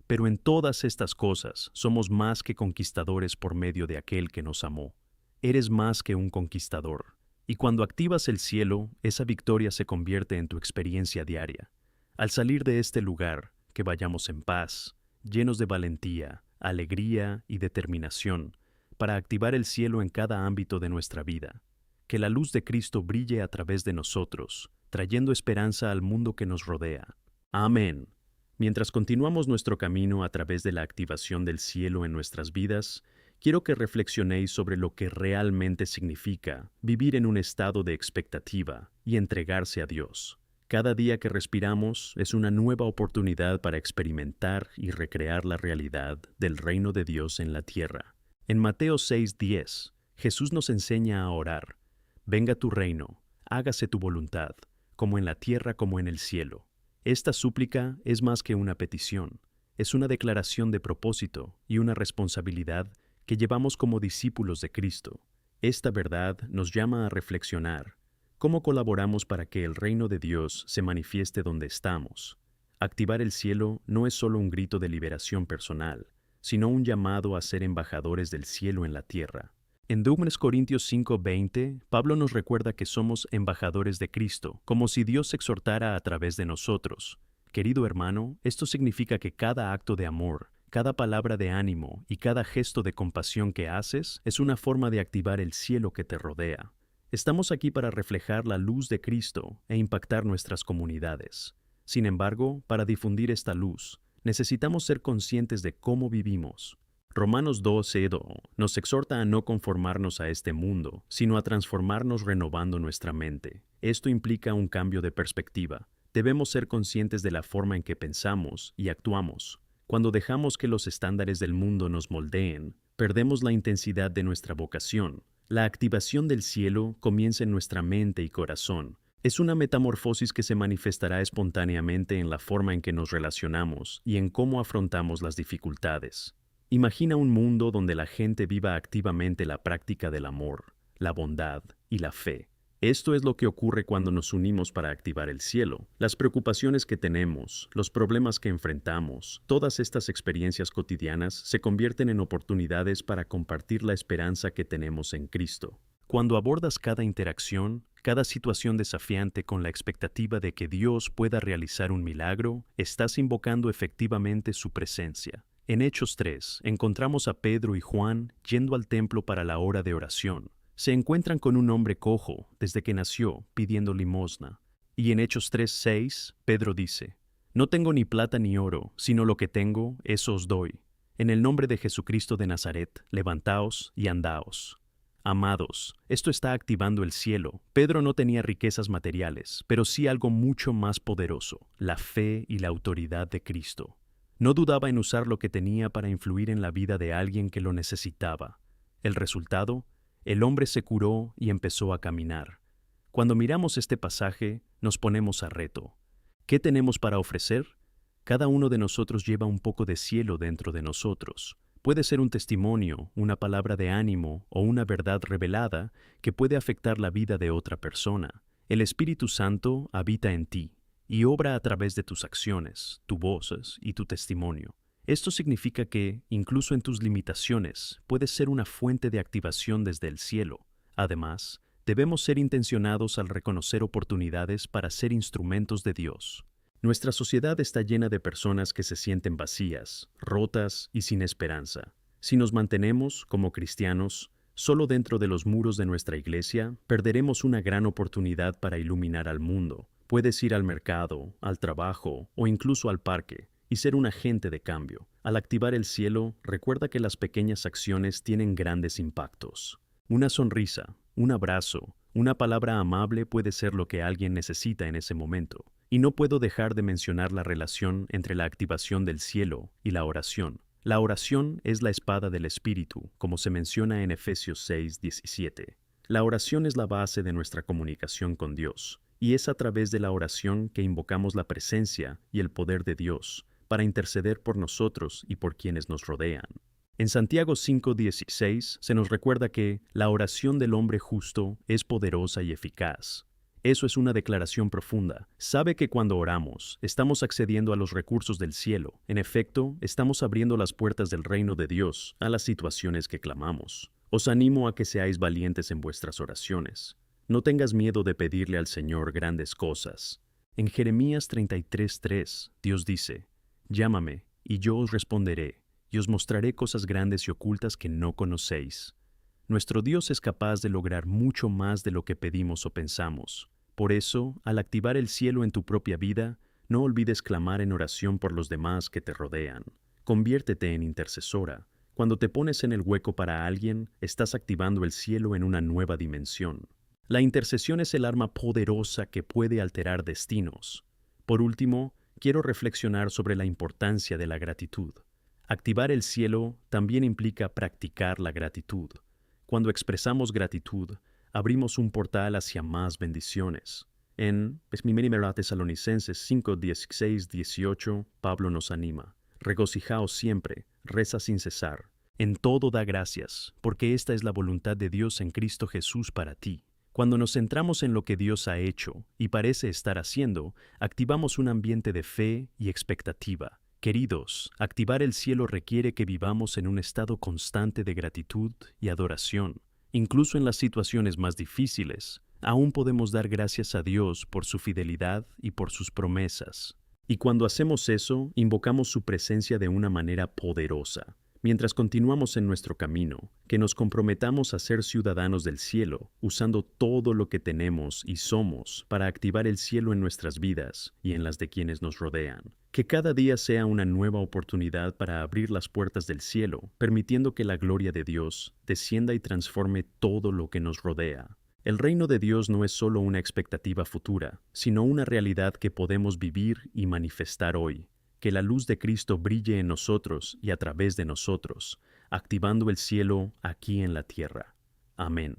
Pero en todas estas cosas somos más que conquistadores por medio de aquel que nos amó. Eres más que un conquistador. Y cuando activas el cielo, esa victoria se convierte en tu experiencia diaria. Al salir de este lugar, que vayamos en paz, llenos de valentía, alegría y determinación, para activar el cielo en cada ámbito de nuestra vida. Que la luz de Cristo brille a través de nosotros, trayendo esperanza al mundo que nos rodea. Amén. Mientras continuamos nuestro camino a través de la activación del cielo en nuestras vidas, quiero que reflexionéis sobre lo que realmente significa vivir en un estado de expectativa y entregarse a Dios. Cada día que respiramos es una nueva oportunidad para experimentar y recrear la realidad del reino de Dios en la tierra. En Mateo 6:10, Jesús nos enseña a orar: Venga tu reino, hágase tu voluntad, como en la tierra como en el cielo. Esta súplica es más que una petición, es una declaración de propósito y una responsabilidad que llevamos como discípulos de Cristo. Esta verdad nos llama a reflexionar: ¿cómo colaboramos para que el reino de Dios se manifieste donde estamos? Activar el cielo no es solo un grito de liberación personal, sino un llamado a ser embajadores del cielo en la tierra. En 2 Corintios 5:20, Pablo nos recuerda que somos embajadores de Cristo, como si Dios exhortara a través de nosotros. Querido hermano, esto significa que cada acto de amor, cada palabra de ánimo y cada gesto de compasión que haces es una forma de activar el cielo que te rodea. Estamos aquí para reflejar la luz de Cristo e impactar nuestras comunidades. Sin embargo, para difundir esta luz, necesitamos ser conscientes de cómo vivimos. Romanos 12:2 nos exhorta a no conformarnos a este mundo, sino a transformarnos renovando nuestra mente. Esto implica un cambio de perspectiva. Debemos ser conscientes de la forma en que pensamos y actuamos. Cuando dejamos que los estándares del mundo nos moldeen, perdemos la intensidad de nuestra vocación. La activación del cielo comienza en nuestra mente y corazón. Es una metamorfosis que se manifestará espontáneamente en la forma en que nos relacionamos y en cómo afrontamos las dificultades. Imagina un mundo donde la gente viva activamente la práctica del amor, la bondad y la fe. Esto es lo que ocurre cuando nos unimos para activar el cielo. Las preocupaciones que tenemos, los problemas que enfrentamos, todas estas experiencias cotidianas se convierten en oportunidades para compartir la esperanza que tenemos en Cristo. Cuando abordas cada interacción, cada situación desafiante con la expectativa de que Dios pueda realizar un milagro, estás invocando efectivamente su presencia. En Hechos 3, encontramos a Pedro y Juan yendo al templo para la hora de oración. Se encuentran con un hombre cojo desde que nació, pidiendo limosna. Y en Hechos 3:6, Pedro dice: No tengo ni plata ni oro, sino lo que tengo, eso os doy. En el nombre de Jesucristo de Nazaret, levantaos y andaos. Amados, esto está activando el cielo. Pedro no tenía riquezas materiales, pero sí algo mucho más poderoso: la fe y la autoridad de Cristo. No dudaba en usar lo que tenía para influir en la vida de alguien que lo necesitaba. El resultado: el hombre se curó y empezó a caminar. Cuando miramos este pasaje, nos ponemos a reto. ¿Qué tenemos para ofrecer? Cada uno de nosotros lleva un poco de cielo dentro de nosotros. Puede ser un testimonio, una palabra de ánimo o una verdad revelada que puede afectar la vida de otra persona. El Espíritu Santo habita en ti y obra a través de tus acciones, tus voces y tu testimonio. Esto significa que, incluso en tus limitaciones, puedes ser una fuente de activación desde el cielo. Además, debemos ser intencionados al reconocer oportunidades para ser instrumentos de Dios. Nuestra sociedad está llena de personas que se sienten vacías, rotas y sin esperanza. Si nos mantenemos, como cristianos, solo dentro de los muros de nuestra iglesia, perderemos una gran oportunidad para iluminar al mundo. Puedes ir al mercado, al trabajo o incluso al parque y ser un agente de cambio. Al activar el cielo, recuerda que las pequeñas acciones tienen grandes impactos. Una sonrisa, un abrazo, una palabra amable puede ser lo que alguien necesita en ese momento. Y no puedo dejar de mencionar la relación entre la activación del cielo y la oración. La oración es la espada del Espíritu, como se menciona en Efesios 6:17. La oración es la base de nuestra comunicación con Dios, y es a través de la oración que invocamos la presencia y el poder de Dios para interceder por nosotros y por quienes nos rodean. En Santiago 5:16 se nos recuerda que la oración del hombre justo es poderosa y eficaz. Eso es una declaración profunda. Sabe que cuando oramos, estamos accediendo a los recursos del cielo. En efecto, estamos abriendo las puertas del reino de Dios a las situaciones que clamamos. Os animo a que seáis valientes en vuestras oraciones. No tengas miedo de pedirle al Señor grandes cosas. En Jeremías 33:3, Dios dice: Llámame, y yo os responderé, y os mostraré cosas grandes y ocultas que no conocéis. Nuestro Dios es capaz de lograr mucho más de lo que pedimos o pensamos. Por eso, al activar el cielo en tu propia vida, no olvides clamar en oración por los demás que te rodean. Conviértete en intercesora. Cuando te pones en el hueco para alguien, estás activando el cielo en una nueva dimensión. La intercesión es el arma poderosa que puede alterar destinos. Por último, quiero reflexionar sobre la importancia de la gratitud. Activar el cielo también implica practicar la gratitud. Cuando expresamos gratitud, abrimos un portal hacia más bendiciones. En 1 Tesalonicenses 5:16-18, Pablo nos anima: regocijaos siempre, reza sin cesar. En todo da gracias, porque esta es la voluntad de Dios en Cristo Jesús para ti. Cuando nos centramos en lo que Dios ha hecho y parece estar haciendo, activamos un ambiente de fe y expectativa. Queridos, activar el cielo requiere que vivamos en un estado constante de gratitud y adoración. Incluso en las situaciones más difíciles, aún podemos dar gracias a Dios por su fidelidad y por sus promesas. Y cuando hacemos eso, invocamos su presencia de una manera poderosa. Mientras continuamos en nuestro camino, que nos comprometamos a ser ciudadanos del cielo, usando todo lo que tenemos y somos para activar el cielo en nuestras vidas y en las de quienes nos rodean. Que cada día sea una nueva oportunidad para abrir las puertas del cielo, permitiendo que la gloria de Dios descienda y transforme todo lo que nos rodea. El reino de Dios no es solo una expectativa futura, sino una realidad que podemos vivir y manifestar hoy. Que la luz de Cristo brille en nosotros y a través de nosotros, activando el cielo aquí en la tierra. Amén.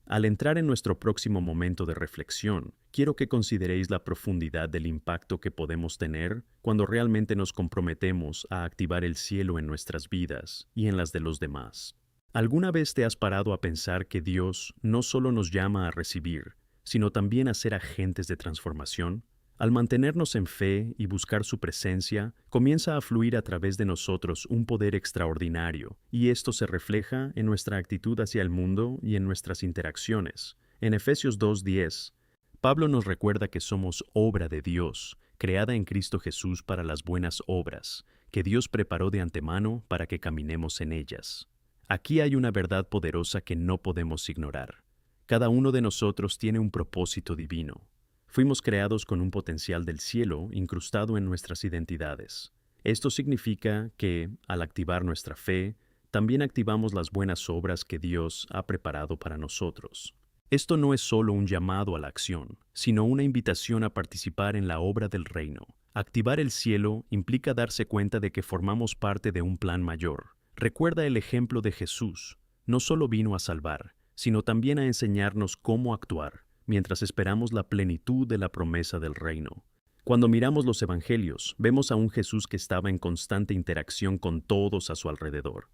Al entrar en nuestro próximo momento de reflexión, quiero que consideréis la profundidad del impacto que podemos tener cuando realmente nos comprometemos a activar el cielo en nuestras vidas y en las de los demás. ¿Alguna vez te has parado a pensar que Dios no solo nos llama a recibir, sino también a ser agentes de transformación? Al mantenernos en fe y buscar su presencia, comienza a fluir a través de nosotros un poder extraordinario, y esto se refleja en nuestra actitud hacia el mundo y en nuestras interacciones. En Efesios 2:10, Pablo nos recuerda que somos obra de Dios, creada en Cristo Jesús para las buenas obras, que Dios preparó de antemano para que caminemos en ellas. Aquí hay una verdad poderosa que no podemos ignorar. Cada uno de nosotros tiene un propósito divino. Fuimos creados con un potencial del cielo incrustado en nuestras identidades. Esto significa que, al activar nuestra fe, también activamos las buenas obras que Dios ha preparado para nosotros. Esto no es solo un llamado a la acción, sino una invitación a participar en la obra del reino. Activar el cielo implica darse cuenta de que formamos parte de un plan mayor. Recuerda el ejemplo de Jesús. No solo vino a salvar, sino también a enseñarnos cómo actuar, mientras esperamos la plenitud de la promesa del reino. Cuando miramos los evangelios, vemos a un Jesús que estaba en constante interacción con todos a su alrededor.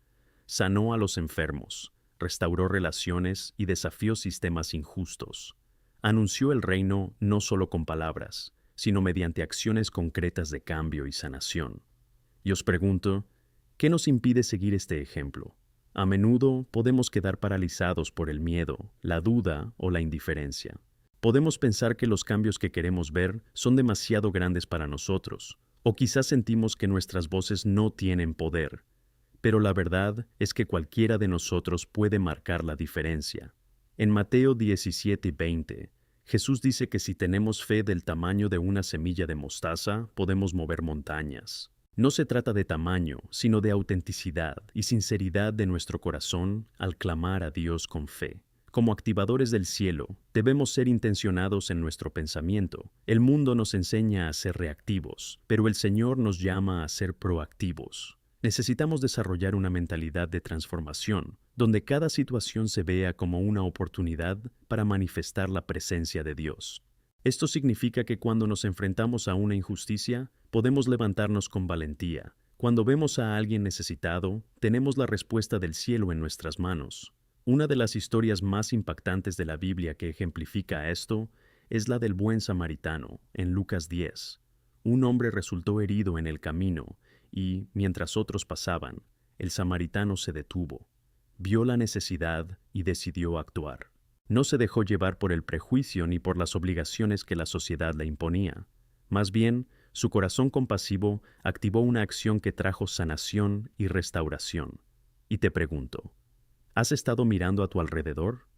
Sanó a los enfermos, restauró relaciones y desafió sistemas injustos. Anunció el reino no solo con palabras, sino mediante acciones concretas de cambio y sanación. Y os pregunto, ¿qué nos impide seguir este ejemplo? A menudo podemos quedar paralizados por el miedo, la duda o la indiferencia. Podemos pensar que los cambios que queremos ver son demasiado grandes para nosotros, o quizás sentimos que nuestras voces no tienen poder. Pero la verdad es que cualquiera de nosotros puede marcar la diferencia. En Mateo 17:20, Jesús dice que si tenemos fe del tamaño de una semilla de mostaza, podemos mover montañas. No se trata de tamaño, sino de autenticidad y sinceridad de nuestro corazón al clamar a Dios con fe. Como activadores del cielo, debemos ser intencionados en nuestro pensamiento. El mundo nos enseña a ser reactivos, pero el Señor nos llama a ser proactivos. Necesitamos desarrollar una mentalidad de transformación, donde cada situación se vea como una oportunidad para manifestar la presencia de Dios. Esto significa que cuando nos enfrentamos a una injusticia, podemos levantarnos con valentía. Cuando vemos a alguien necesitado, tenemos la respuesta del cielo en nuestras manos. Una de las historias más impactantes de la Biblia que ejemplifica esto es la del buen samaritano, en Lucas 10. Un hombre resultó herido en el camino y, mientras otros pasaban, el samaritano se detuvo, vio la necesidad y decidió actuar. No se dejó llevar por el prejuicio ni por las obligaciones que la sociedad le imponía. Más bien, su corazón compasivo activó una acción que trajo sanación y restauración. Y te pregunto, ¿has estado mirando a tu alrededor?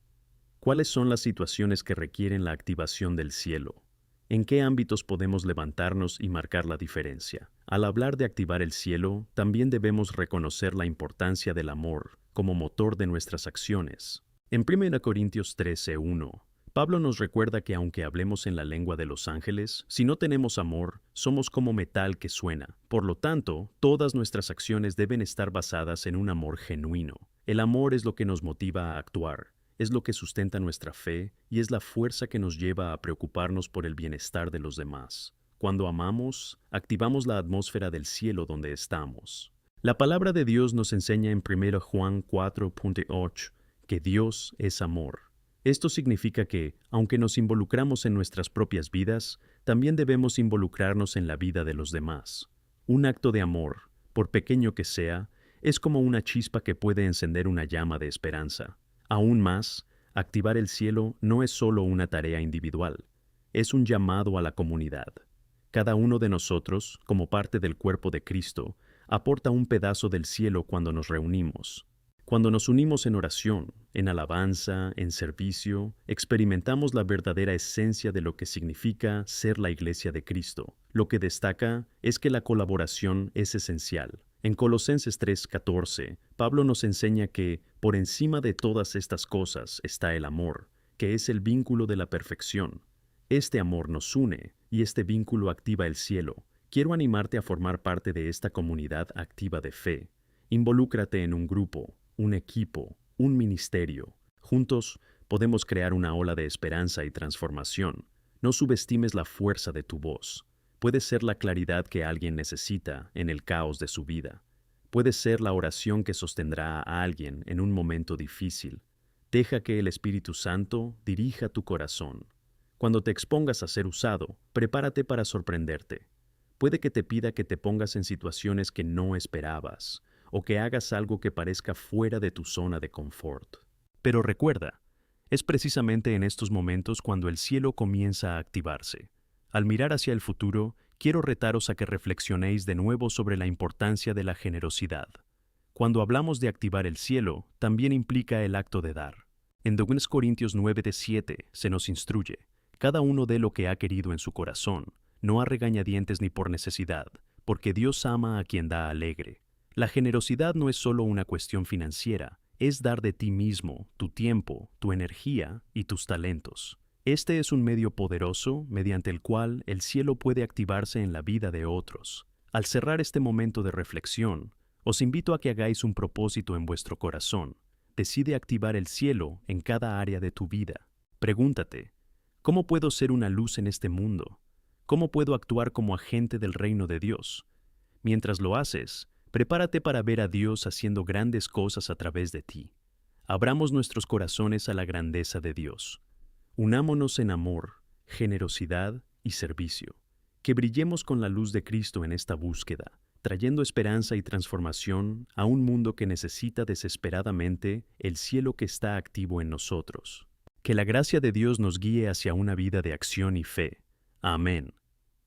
¿Cuáles son las situaciones que requieren la activación del cielo? ¿En qué ámbitos podemos levantarnos y marcar la diferencia? Al hablar de activar el cielo, también debemos reconocer la importancia del amor como motor de nuestras acciones. En 1 Corintios 13:1, Pablo nos recuerda que aunque hablemos en la lengua de los ángeles, si no tenemos amor, somos como metal que suena. Por lo tanto, todas nuestras acciones deben estar basadas en un amor genuino. El amor es lo que nos motiva a actuar, es lo que sustenta nuestra fe y es la fuerza que nos lleva a preocuparnos por el bienestar de los demás. Cuando amamos, activamos la atmósfera del cielo donde estamos. La palabra de Dios nos enseña en 1 Juan 4:8 que Dios es amor. Esto significa que, aunque nos involucramos en nuestras propias vidas, también debemos involucrarnos en la vida de los demás. Un acto de amor, por pequeño que sea, es como una chispa que puede encender una llama de esperanza. Aún más, activar el cielo no es solo una tarea individual, es un llamado a la comunidad. Cada uno de nosotros, como parte del cuerpo de Cristo, aporta un pedazo del cielo cuando nos reunimos. Cuando nos unimos en oración, en alabanza, en servicio, experimentamos la verdadera esencia de lo que significa ser la Iglesia de Cristo. Lo que destaca es que la colaboración es esencial. En Colosenses 3:14, Pablo nos enseña que, por encima de todas estas cosas está el amor, que es el vínculo de la perfección. Este amor nos une, y este vínculo activa el cielo. Quiero animarte a formar parte de esta comunidad activa de fe. Involúcrate en un grupo, un equipo, un ministerio. Juntos podemos crear una ola de esperanza y transformación. No subestimes la fuerza de tu voz. Puede ser la claridad que alguien necesita en el caos de su vida. Puede ser la oración que sostendrá a alguien en un momento difícil. Deja que el Espíritu Santo dirija tu corazón. Cuando te expongas a ser usado, prepárate para sorprenderte. Puede que te pida que te pongas en situaciones que no esperabas, o que hagas algo que parezca fuera de tu zona de confort. Pero recuerda, es precisamente en estos momentos cuando el cielo comienza a activarse. Al mirar hacia el futuro, quiero retaros a que reflexionéis de nuevo sobre la importancia de la generosidad. Cuando hablamos de activar el cielo, también implica el acto de dar. En 2 Corintios 9:7 se nos instruye: cada uno dé lo que ha querido en su corazón, no a regañadientes ni por necesidad, porque Dios ama a quien da alegre. La generosidad no es solo una cuestión financiera, es dar de ti mismo, tu tiempo, tu energía y tus talentos. Este es un medio poderoso mediante el cual el cielo puede activarse en la vida de otros. Al cerrar este momento de reflexión, os invito a que hagáis un propósito en vuestro corazón. Decide activar el cielo en cada área de tu vida. Pregúntate, ¿cómo puedo ser una luz en este mundo? ¿Cómo puedo actuar como agente del reino de Dios? Mientras lo haces, prepárate para ver a Dios haciendo grandes cosas a través de ti. Abramos nuestros corazones a la grandeza de Dios. Unámonos en amor, generosidad y servicio. Que brillemos con la luz de Cristo en esta búsqueda, trayendo esperanza y transformación a un mundo que necesita desesperadamente el cielo que está activo en nosotros. Que la gracia de Dios nos guíe hacia una vida de acción y fe. Amén.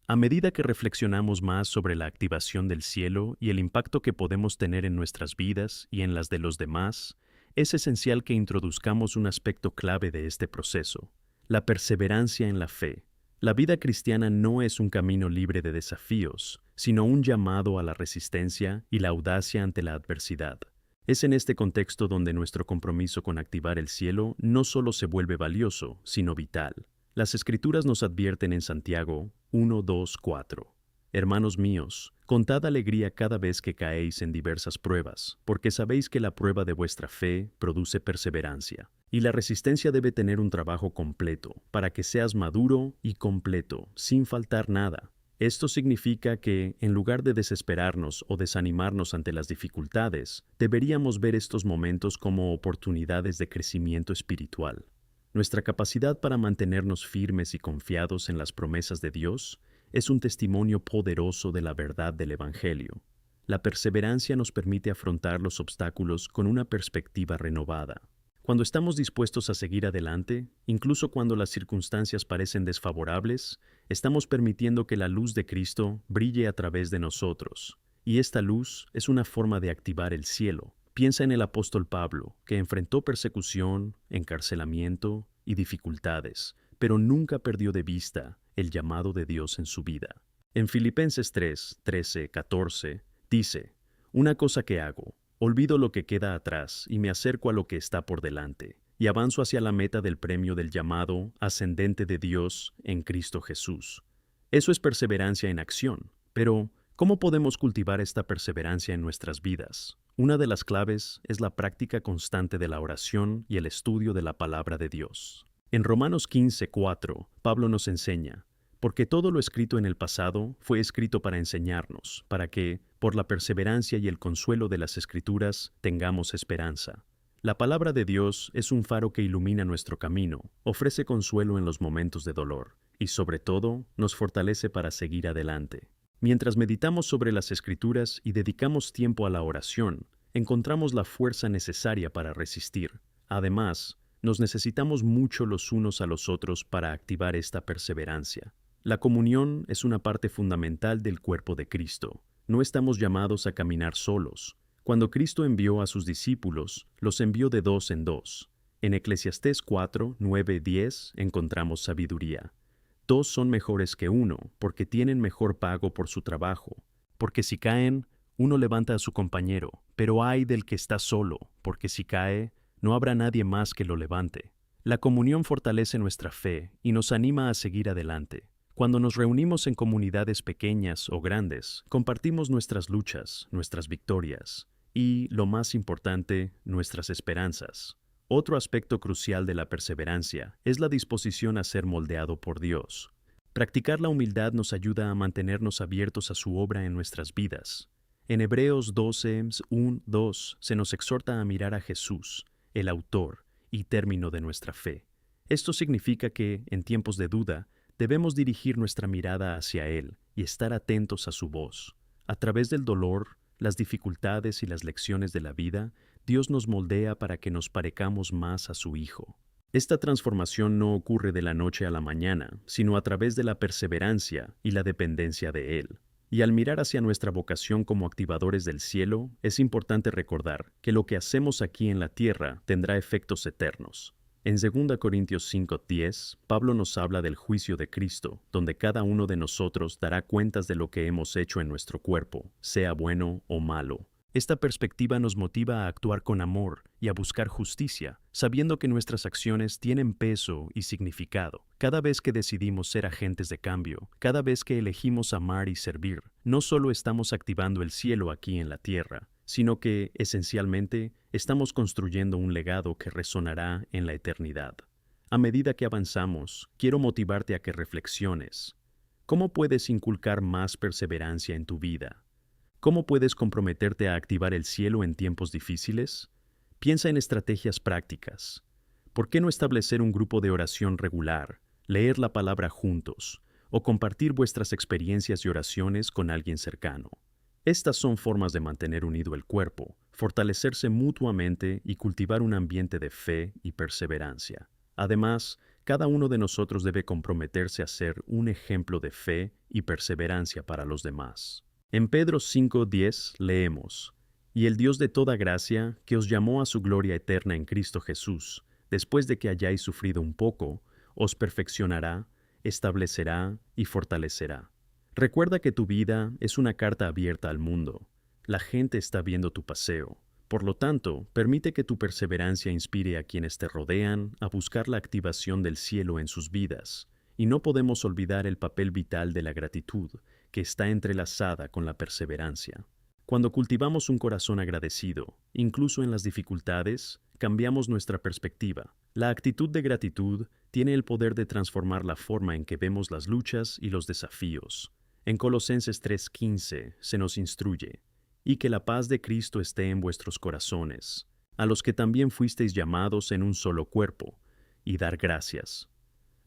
A medida que reflexionamos más sobre la activación del cielo y el impacto que podemos tener en nuestras vidas y en las de los demás, es esencial que introduzcamos un aspecto clave de este proceso: la perseverancia en la fe. La vida cristiana no es un camino libre de desafíos, sino un llamado a la resistencia y la audacia ante la adversidad. Es en este contexto donde nuestro compromiso con activar el cielo no solo se vuelve valioso, sino vital. Las Escrituras nos advierten en Santiago 1:2-4. Hermanos míos, contad alegría cada vez que caéis en diversas pruebas, porque sabéis que la prueba de vuestra fe produce perseverancia. Y la resistencia debe tener un trabajo completo, para que seas maduro y completo, sin faltar nada. Esto significa que, en lugar de desesperarnos o desanimarnos ante las dificultades, deberíamos ver estos momentos como oportunidades de crecimiento espiritual. Nuestra capacidad para mantenernos firmes y confiados en las promesas de Dios es un testimonio poderoso de la verdad del Evangelio. La perseverancia nos permite afrontar los obstáculos con una perspectiva renovada. Cuando estamos dispuestos a seguir adelante, incluso cuando las circunstancias parecen desfavorables, estamos permitiendo que la luz de Cristo brille a través de nosotros. Y esta luz es una forma de activar el cielo. Piensa en el apóstol Pablo, que enfrentó persecución, encarcelamiento y dificultades, pero nunca perdió de vista el llamado de Dios en su vida. En Filipenses 3, 13, 14, dice: «Una cosa que hago, olvido lo que queda atrás y me acerco a lo que está por delante, y avanzo hacia la meta del premio del llamado ascendente de Dios en Cristo Jesús». Eso es perseverancia en acción. Pero, ¿cómo podemos cultivar esta perseverancia en nuestras vidas? Una de las claves es la práctica constante de la oración y el estudio de la palabra de Dios. En Romanos 15:4, Pablo nos enseña: «Porque todo lo escrito en el pasado fue escrito para enseñarnos, para que, por la perseverancia y el consuelo de las Escrituras, tengamos esperanza». La palabra de Dios es un faro que ilumina nuestro camino, ofrece consuelo en los momentos de dolor, y sobre todo, nos fortalece para seguir adelante. Mientras meditamos sobre las Escrituras y dedicamos tiempo a la oración, encontramos la fuerza necesaria para resistir. Además, nos necesitamos mucho los unos a los otros para activar esta perseverancia. La comunión es una parte fundamental del cuerpo de Cristo. No estamos llamados a caminar solos. Cuando Cristo envió a sus discípulos, los envió de dos en dos. En Eclesiastés 4, 9, 10 encontramos sabiduría. Dos son mejores que uno, porque tienen mejor pago por su trabajo. Porque si caen, uno levanta a su compañero, pero ay del que está solo, porque si cae, no habrá nadie más que lo levante. La comunión fortalece nuestra fe y nos anima a seguir adelante. Cuando nos reunimos en comunidades pequeñas o grandes, compartimos nuestras luchas, nuestras victorias y, lo más importante, nuestras esperanzas. Otro aspecto crucial de la perseverancia es la disposición a ser moldeado por Dios. Practicar la humildad nos ayuda a mantenernos abiertos a su obra en nuestras vidas. En Hebreos 12, 1, 2 se nos exhorta a mirar a Jesús, el autor y término de nuestra fe. Esto significa que, en tiempos de duda, debemos dirigir nuestra mirada hacia Él y estar atentos a su voz. A través del dolor, las dificultades y las lecciones de la vida, Dios nos moldea para que nos parezcamos más a su Hijo. Esta transformación no ocurre de la noche a la mañana, sino a través de la perseverancia y la dependencia de Él. Y al mirar hacia nuestra vocación como activadores del cielo, es importante recordar que lo que hacemos aquí en la tierra tendrá efectos eternos. En 2 Corintios 5:10, Pablo nos habla del juicio de Cristo, donde cada uno de nosotros dará cuentas de lo que hemos hecho en nuestro cuerpo, sea bueno o malo. Esta perspectiva nos motiva a actuar con amor y a buscar justicia, sabiendo que nuestras acciones tienen peso y significado. Cada vez que decidimos ser agentes de cambio, cada vez que elegimos amar y servir, no solo estamos activando el cielo aquí en la tierra, sino que, esencialmente, estamos construyendo un legado que resonará en la eternidad. A medida que avanzamos, quiero motivarte a que reflexiones. ¿Cómo puedes inculcar más perseverancia en tu vida? ¿Cómo puedes comprometerte a activar el cielo en tiempos difíciles? Piensa en estrategias prácticas. ¿Por qué no establecer un grupo de oración regular, leer la palabra juntos, o compartir vuestras experiencias y oraciones con alguien cercano? Estas son formas de mantener unido el cuerpo, fortalecerse mutuamente y cultivar un ambiente de fe y perseverancia. Además, cada uno de nosotros debe comprometerse a ser un ejemplo de fe y perseverancia para los demás. En Pedro 5:10 leemos: «Y el Dios de toda gracia, que os llamó a su gloria eterna en Cristo Jesús, después de que hayáis sufrido un poco, os perfeccionará, establecerá y fortalecerá». Recuerda que tu vida es una carta abierta al mundo. La gente está viendo tu paseo. Por lo tanto, permite que tu perseverancia inspire a quienes te rodean a buscar la activación del cielo en sus vidas. Y no podemos olvidar el papel vital de la gratitud, que está entrelazada con la perseverancia. Cuando cultivamos un corazón agradecido, incluso en las dificultades, cambiamos nuestra perspectiva. La actitud de gratitud tiene el poder de transformar la forma en que vemos las luchas y los desafíos. En Colosenses 3:15 se nos instruye: y que la paz de Cristo esté en vuestros corazones, a los que también fuisteis llamados en un solo cuerpo, y dar gracias.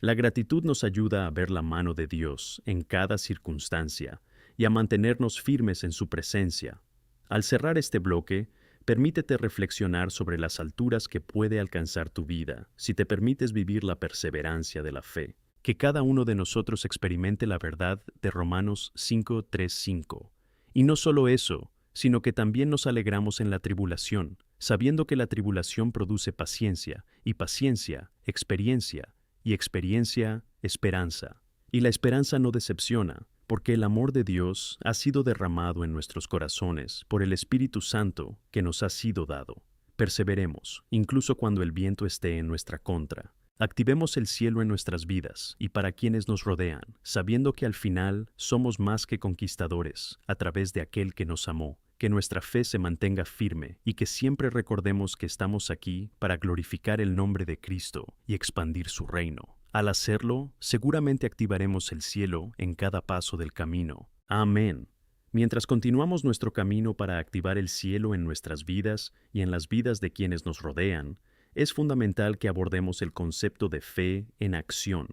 La gratitud nos ayuda a ver la mano de Dios en cada circunstancia y a mantenernos firmes en su presencia. Al cerrar este bloque, permítete reflexionar sobre las alturas que puede alcanzar tu vida si te permites vivir la perseverancia de la fe. Que cada uno de nosotros experimente la verdad de Romanos 5:3-5. Y no solo eso, sino que también nos alegramos en la tribulación, sabiendo que la tribulación produce paciencia, y paciencia, experiencia, y experiencia, esperanza. Y la esperanza no decepciona, porque el amor de Dios ha sido derramado en nuestros corazones por el Espíritu Santo que nos ha sido dado. Perseveremos, incluso cuando el viento esté en nuestra contra. Activemos el cielo en nuestras vidas y para quienes nos rodean, sabiendo que al final somos más que conquistadores a través de aquel que nos amó. Que nuestra fe se mantenga firme y que siempre recordemos que estamos aquí para glorificar el nombre de Cristo y expandir su reino. Al hacerlo, seguramente activaremos el cielo en cada paso del camino. Amén. Mientras continuamos nuestro camino para activar el cielo en nuestras vidas y en las vidas de quienes nos rodean, es fundamental que abordemos el concepto de fe en acción.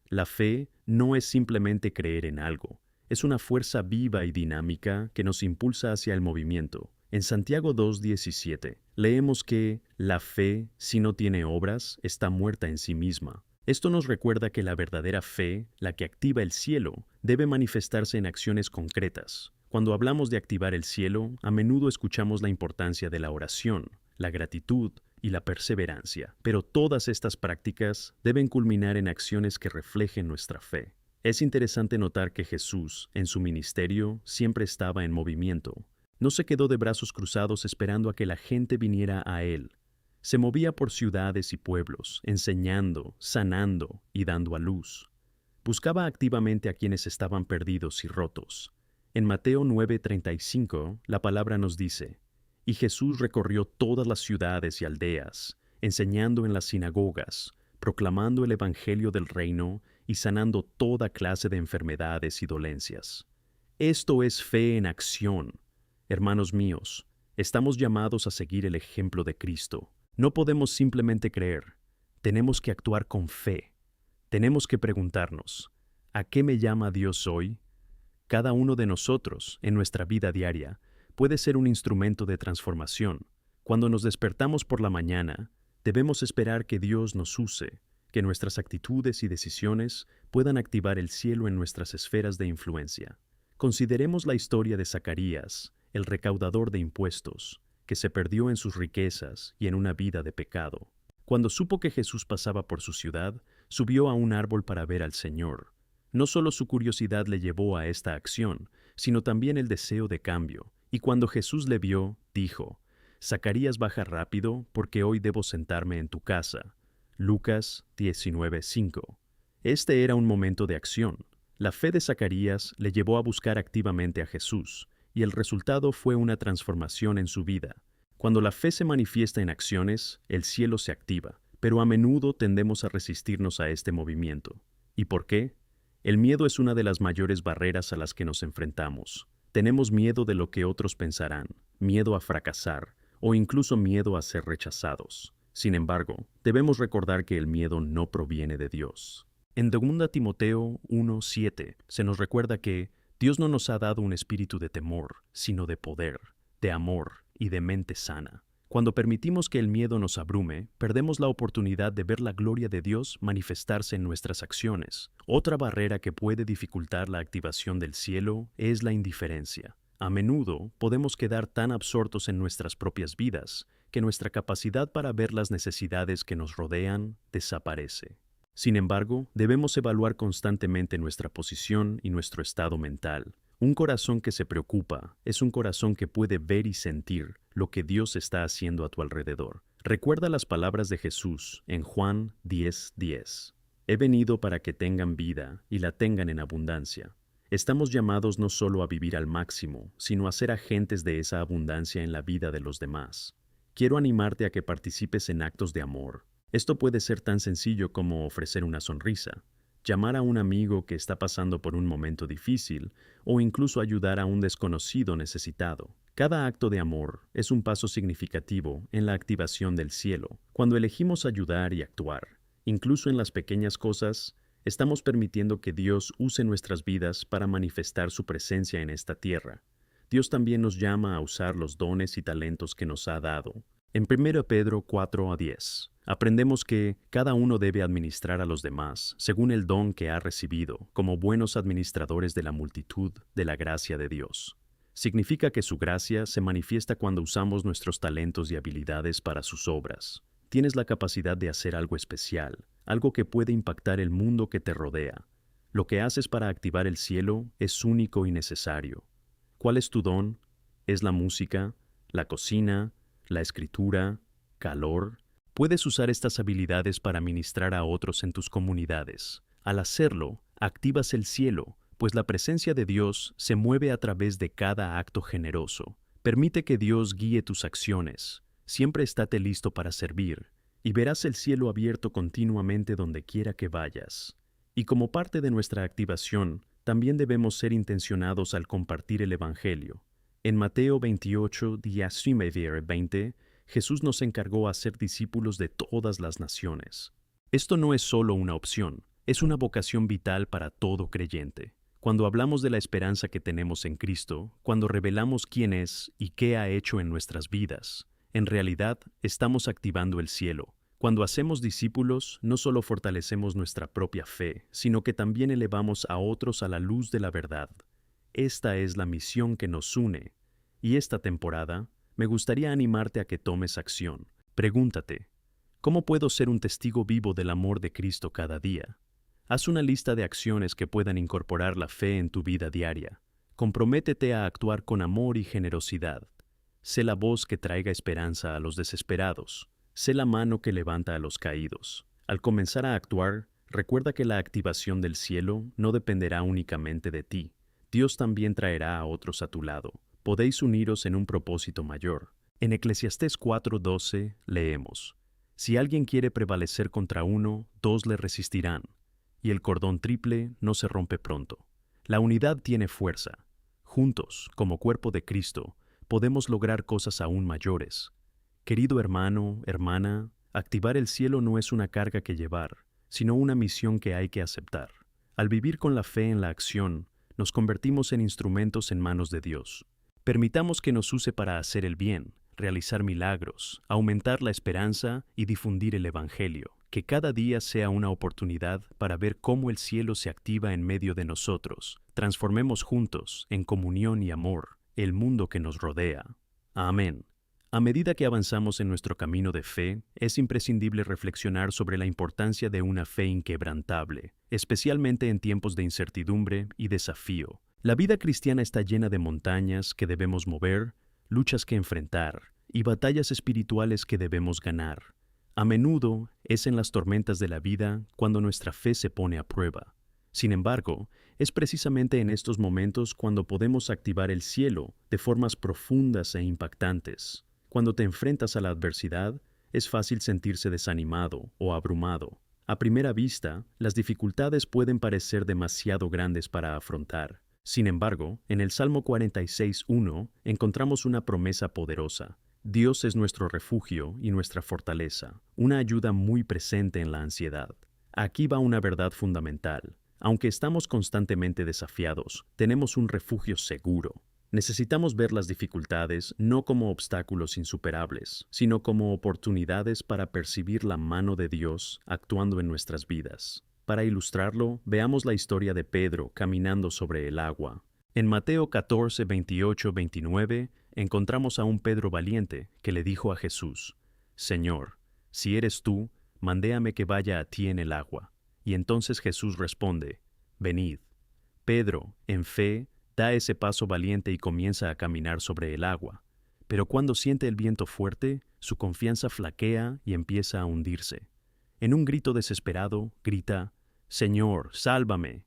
La fe no es simplemente creer en algo. Es una fuerza viva y dinámica que nos impulsa hacia el movimiento. En Santiago 2:17 leemos que la fe, si no tiene obras, está muerta en sí misma. Esto nos recuerda que la verdadera fe, la que activa el cielo, debe manifestarse en acciones concretas. Cuando hablamos de activar el cielo, a menudo escuchamos la importancia de la oración, la gratitud y la perseverancia, pero todas estas prácticas deben culminar en acciones que reflejen nuestra fe. Es interesante notar que Jesús, en su ministerio, siempre estaba en movimiento. No se quedó de brazos cruzados esperando a que la gente viniera a Él. Se movía por ciudades y pueblos, enseñando, sanando y dando a luz. Buscaba activamente a quienes estaban perdidos y rotos. En Mateo 9:35, la palabra nos dice: y Jesús recorrió todas las ciudades y aldeas, enseñando en las sinagogas, proclamando el evangelio del reino y sanando toda clase de enfermedades y dolencias. Esto es fe en acción. Hermanos míos, estamos llamados a seguir el ejemplo de Cristo. No podemos simplemente creer, tenemos que actuar con fe. Tenemos que preguntarnos, ¿a qué me llama Dios hoy? Cada uno de nosotros, en nuestra vida diaria, puede ser un instrumento de transformación. Cuando nos despertamos por la mañana, debemos esperar que Dios nos use, que nuestras actitudes y decisiones puedan activar el cielo en nuestras esferas de influencia. Consideremos la historia de Zacarías, el recaudador de impuestos, que se perdió en sus riquezas y en una vida de pecado. Cuando supo que Jesús pasaba por su ciudad, subió a un árbol para ver al Señor. No solo su curiosidad le llevó a esta acción, sino también el deseo de cambio. Y cuando Jesús le vio, dijo: Zacarías, baja rápido, porque hoy debo sentarme en tu casa. Lucas 19:5. Este era un momento de acción. La fe de Zacarías le llevó a buscar activamente a Jesús, y el resultado fue una transformación en su vida. Cuando la fe se manifiesta en acciones, el cielo se activa, pero a menudo tendemos a resistirnos a este movimiento. ¿Y por qué? El miedo es una de las mayores barreras a las que nos enfrentamos. Tenemos miedo de lo que otros pensarán, miedo a fracasar, o incluso miedo a ser rechazados. Sin embargo, debemos recordar que el miedo no proviene de Dios. En 2 Timoteo 1:7 se nos recuerda que Dios no nos ha dado un espíritu de temor, sino de poder, de amor y de mente sana. Cuando permitimos que el miedo nos abrume, perdemos la oportunidad de ver la gloria de Dios manifestarse en nuestras acciones. Otra barrera que puede dificultar la activación del cielo es la indiferencia. A menudo podemos quedar tan absortos en nuestras propias vidas que nuestra capacidad para ver las necesidades que nos rodean desaparece. Sin embargo, debemos evaluar constantemente nuestra posición y nuestro estado mental. Un corazón que se preocupa es un corazón que puede ver y sentir lo que Dios está haciendo a tu alrededor. Recuerda las palabras de Jesús en Juan 10:10. He venido para que tengan vida y la tengan en abundancia. Estamos llamados no solo a vivir al máximo, sino a ser agentes de esa abundancia en la vida de los demás. Quiero animarte a que participes en actos de amor. Esto puede ser tan sencillo como ofrecer una sonrisa, llamar a un amigo que está pasando por un momento difícil o incluso ayudar a un desconocido necesitado. Cada acto de amor es un paso significativo en la activación del cielo. Cuando elegimos ayudar y actuar, incluso en las pequeñas cosas, estamos permitiendo que Dios use nuestras vidas para manifestar su presencia en esta tierra. Dios también nos llama a usar los dones y talentos que nos ha dado. En 1 Pedro 4:10, aprendemos que cada uno debe administrar a los demás según el don que ha recibido, como buenos administradores de la multitud de la gracia de Dios. Significa que su gracia se manifiesta cuando usamos nuestros talentos y habilidades para sus obras. Tienes la capacidad de hacer algo especial, algo que puede impactar el mundo que te rodea. Lo que haces para activar el cielo es único y necesario. ¿Cuál es tu don? ¿Es la música, la cocina, la escritura, calor? Puedes usar estas habilidades para ministrar a otros en tus comunidades. Al hacerlo, activas el cielo, pues la presencia de Dios se mueve a través de cada acto generoso. Permite que Dios guíe tus acciones. Siempre estate listo para servir, y verás el cielo abierto continuamente donde quiera que vayas. Y como parte de nuestra activación, también debemos ser intencionados al compartir el Evangelio. En Mateo 28, 19-20, Jesús nos encargó a ser discípulos de todas las naciones. Esto no es solo una opción, es una vocación vital para todo creyente. Cuando hablamos de la esperanza que tenemos en Cristo, cuando revelamos quién es y qué ha hecho en nuestras vidas, en realidad estamos activando el cielo. Cuando hacemos discípulos, no solo fortalecemos nuestra propia fe, sino que también elevamos a otros a la luz de la verdad. Esta es la misión que nos une. Y esta temporada, me gustaría animarte a que tomes acción. Pregúntate, ¿cómo puedo ser un testigo vivo del amor de Cristo cada día? Haz una lista de acciones que puedan incorporar la fe en tu vida diaria. Comprométete a actuar con amor y generosidad. Sé la voz que traiga esperanza a los desesperados. Sé la mano que levanta a los caídos. Al comenzar a actuar, recuerda que la activación del cielo no dependerá únicamente de ti. Dios también traerá a otros a tu lado. Podéis uniros en un propósito mayor. En Eclesiastés 4:12 leemos: Si alguien quiere prevalecer contra uno, dos le resistirán, y el cordón triple no se rompe pronto. La unidad tiene fuerza. Juntos, como cuerpo de Cristo, podemos lograr cosas aún mayores. Querido hermano, hermana, activar el cielo no es una carga que llevar, sino una misión que hay que aceptar. Al vivir con la fe en la acción, nos convertimos en instrumentos en manos de Dios. Permitamos que nos use para hacer el bien, realizar milagros, aumentar la esperanza y difundir el Evangelio. Que cada día sea una oportunidad para ver cómo el cielo se activa en medio de nosotros. Transformemos juntos, en comunión y amor, el mundo que nos rodea. Amén. A medida que avanzamos en nuestro camino de fe, es imprescindible reflexionar sobre la importancia de una fe inquebrantable, especialmente en tiempos de incertidumbre y desafío. La vida cristiana está llena de montañas que debemos mover, luchas que enfrentar y batallas espirituales que debemos ganar. A menudo es en las tormentas de la vida cuando nuestra fe se pone a prueba. Sin embargo, es precisamente en estos momentos cuando podemos activar el cielo de formas profundas e impactantes. Cuando te enfrentas a la adversidad, es fácil sentirse desanimado o abrumado. A primera vista, las dificultades pueden parecer demasiado grandes para afrontar. Sin embargo, en el Salmo 46:1 encontramos una promesa poderosa. Dios es nuestro refugio y nuestra fortaleza, una ayuda muy presente en la ansiedad. Aquí va una verdad fundamental. Aunque estamos constantemente desafiados, tenemos un refugio seguro. Necesitamos ver las dificultades no como obstáculos insuperables, sino como oportunidades para percibir la mano de Dios actuando en nuestras vidas. Para ilustrarlo, veamos la historia de Pedro caminando sobre el agua. En Mateo 14, 28, 29, encontramos a un Pedro valiente que le dijo a Jesús: Señor, si eres tú, mandéame que vaya a ti en el agua. Y entonces Jesús responde: Venid. Pedro, en fe, da ese paso valiente y comienza a caminar sobre el agua. Pero cuando siente el viento fuerte, su confianza flaquea y empieza a hundirse. En un grito desesperado, grita: Señor, sálvame.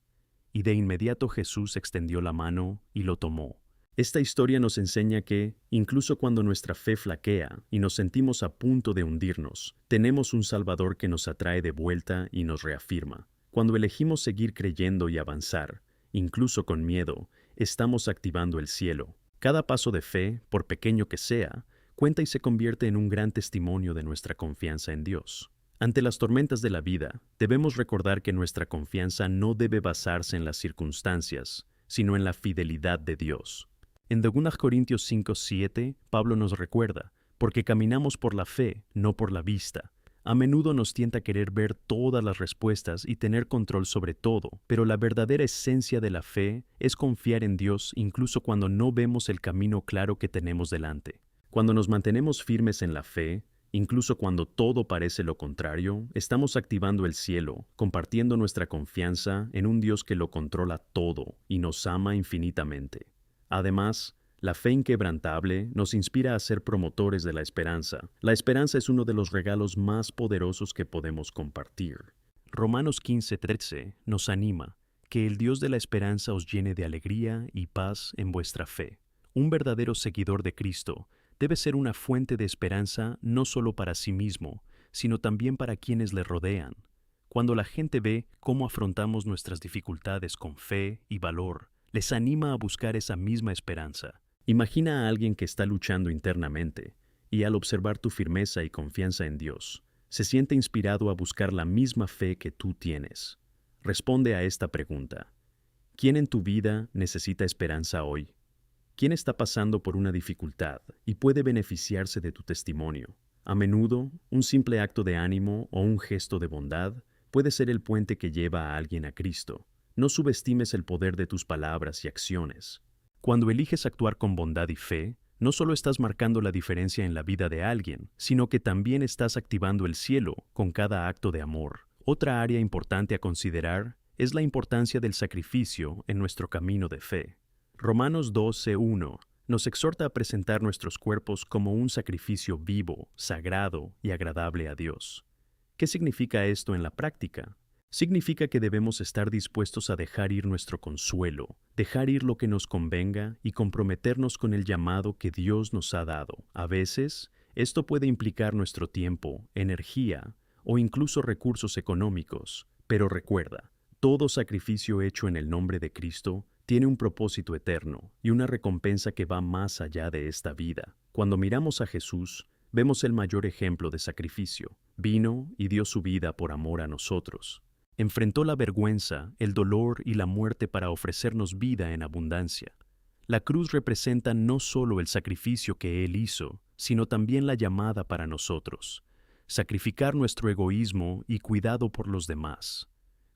y de inmediato Jesús extendió la mano y lo tomó. Esta historia nos enseña que, incluso cuando nuestra fe flaquea y nos sentimos a punto de hundirnos, tenemos un Salvador que nos atrae de vuelta y nos reafirma. Cuando elegimos seguir creyendo y avanzar, incluso con miedo, estamos activando el cielo. Cada paso de fe, por pequeño que sea, cuenta y se convierte en un gran testimonio de nuestra confianza en Dios. Ante las tormentas de la vida, debemos recordar que nuestra confianza no debe basarse en las circunstancias, sino en la fidelidad de Dios. En 2 Corintios 5:7, Pablo nos recuerda, porque caminamos por la fe, no por la vista. A menudo nos tienta querer ver todas las respuestas y tener control sobre todo, pero la verdadera esencia de la fe es confiar en Dios incluso cuando no vemos el camino claro que tenemos delante. Cuando nos mantenemos firmes en la fe, incluso cuando todo parece lo contrario, estamos activando el cielo, compartiendo nuestra confianza en un Dios que lo controla todo y nos ama infinitamente. Además, la fe inquebrantable nos inspira a ser promotores de la esperanza. La esperanza es uno de los regalos más poderosos que podemos compartir. Romanos 15:13 nos anima, que el Dios de la esperanza os llene de alegría y paz en vuestra fe. Un verdadero seguidor de Cristo debe ser una fuente de esperanza no solo para sí mismo, sino también para quienes le rodean. Cuando la gente ve cómo afrontamos nuestras dificultades con fe y valor, les anima a buscar esa misma esperanza. Imagina a alguien que está luchando internamente y al observar tu firmeza y confianza en Dios, se siente inspirado a buscar la misma fe que tú tienes. Responde a esta pregunta: ¿quién en tu vida necesita esperanza hoy? ¿Quién está pasando por una dificultad y puede beneficiarse de tu testimonio? A menudo, un simple acto de ánimo o un gesto de bondad puede ser el puente que lleva a alguien a Cristo. No subestimes el poder de tus palabras y acciones. Cuando eliges actuar con bondad y fe, no solo estás marcando la diferencia en la vida de alguien, sino que también estás activando el cielo con cada acto de amor. Otra área importante a considerar es la importancia del sacrificio en nuestro camino de fe. Romanos 12:1 nos exhorta a presentar nuestros cuerpos como un sacrificio vivo, sagrado y agradable a Dios. ¿Qué significa esto en la práctica? Significa que debemos estar dispuestos a dejar ir nuestro consuelo, dejar ir lo que nos convenga y comprometernos con el llamado que Dios nos ha dado. A veces, esto puede implicar nuestro tiempo, energía o incluso recursos económicos. Pero recuerda, todo sacrificio hecho en el nombre de Cristo tiene un propósito eterno y una recompensa que va más allá de esta vida. Cuando miramos a Jesús, vemos el mayor ejemplo de sacrificio. Vino y dio su vida por amor a nosotros. Enfrentó la vergüenza, el dolor y la muerte para ofrecernos vida en abundancia. La cruz representa no solo el sacrificio que Él hizo, sino también la llamada para nosotros: sacrificar nuestro egoísmo y cuidado por los demás.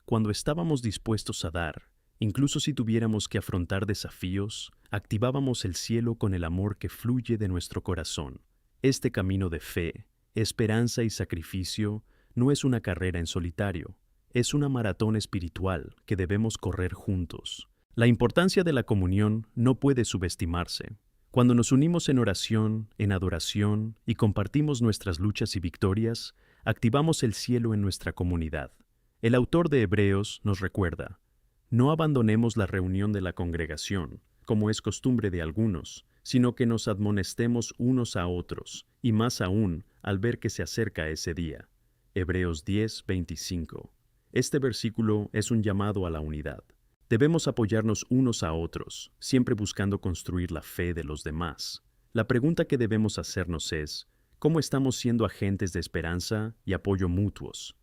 Cuando estábamos dispuestos a dar, incluso si tuviéramos que afrontar desafíos, activábamos el cielo con el amor que fluye de nuestro corazón. Este camino de fe, esperanza y sacrificio no es una carrera en solitario. Es una maratón espiritual que debemos correr juntos. La importancia de la comunión no puede subestimarse. Cuando nos unimos en oración, en adoración y compartimos nuestras luchas y victorias, activamos el cielo en nuestra comunidad. El autor de Hebreos nos recuerda: no abandonemos la reunión de la congregación, como es costumbre de algunos, sino que nos admonestemos unos a otros, y más aún al ver que se acerca ese día. Hebreos 10:25. Este versículo es un llamado a la unidad. Debemos apoyarnos unos a otros, siempre buscando construir la fe de los demás. La pregunta que debemos hacernos es: ¿cómo estamos siendo agentes de esperanza y apoyo mutuos?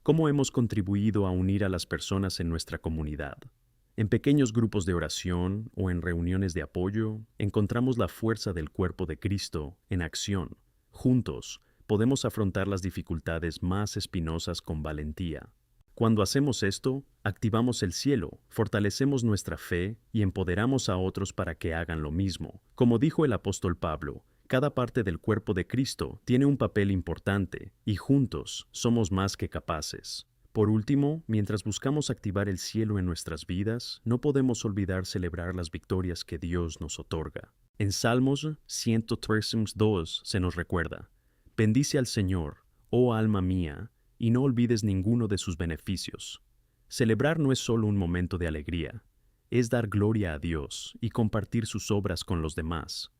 ¿Cómo hemos contribuido a unir a las personas en nuestra comunidad? En pequeños grupos de oración o en reuniones de apoyo, encontramos la fuerza del cuerpo de Cristo en acción. Juntos, podemos afrontar las dificultades más espinosas con valentía. Cuando hacemos esto, activamos el cielo, fortalecemos nuestra fe y empoderamos a otros para que hagan lo mismo. Como dijo el apóstol Pablo, cada parte del cuerpo de Cristo tiene un papel importante y juntos somos más que capaces. Por último, mientras buscamos activar el cielo en nuestras vidas, no podemos olvidar celebrar las victorias que Dios nos otorga. En Salmos 103:2 se nos recuerda: bendice al Señor, oh alma mía, y no olvides ninguno de sus beneficios. Celebrar no es solo un momento de alegría, es dar gloria a Dios y compartir sus obras con los demás.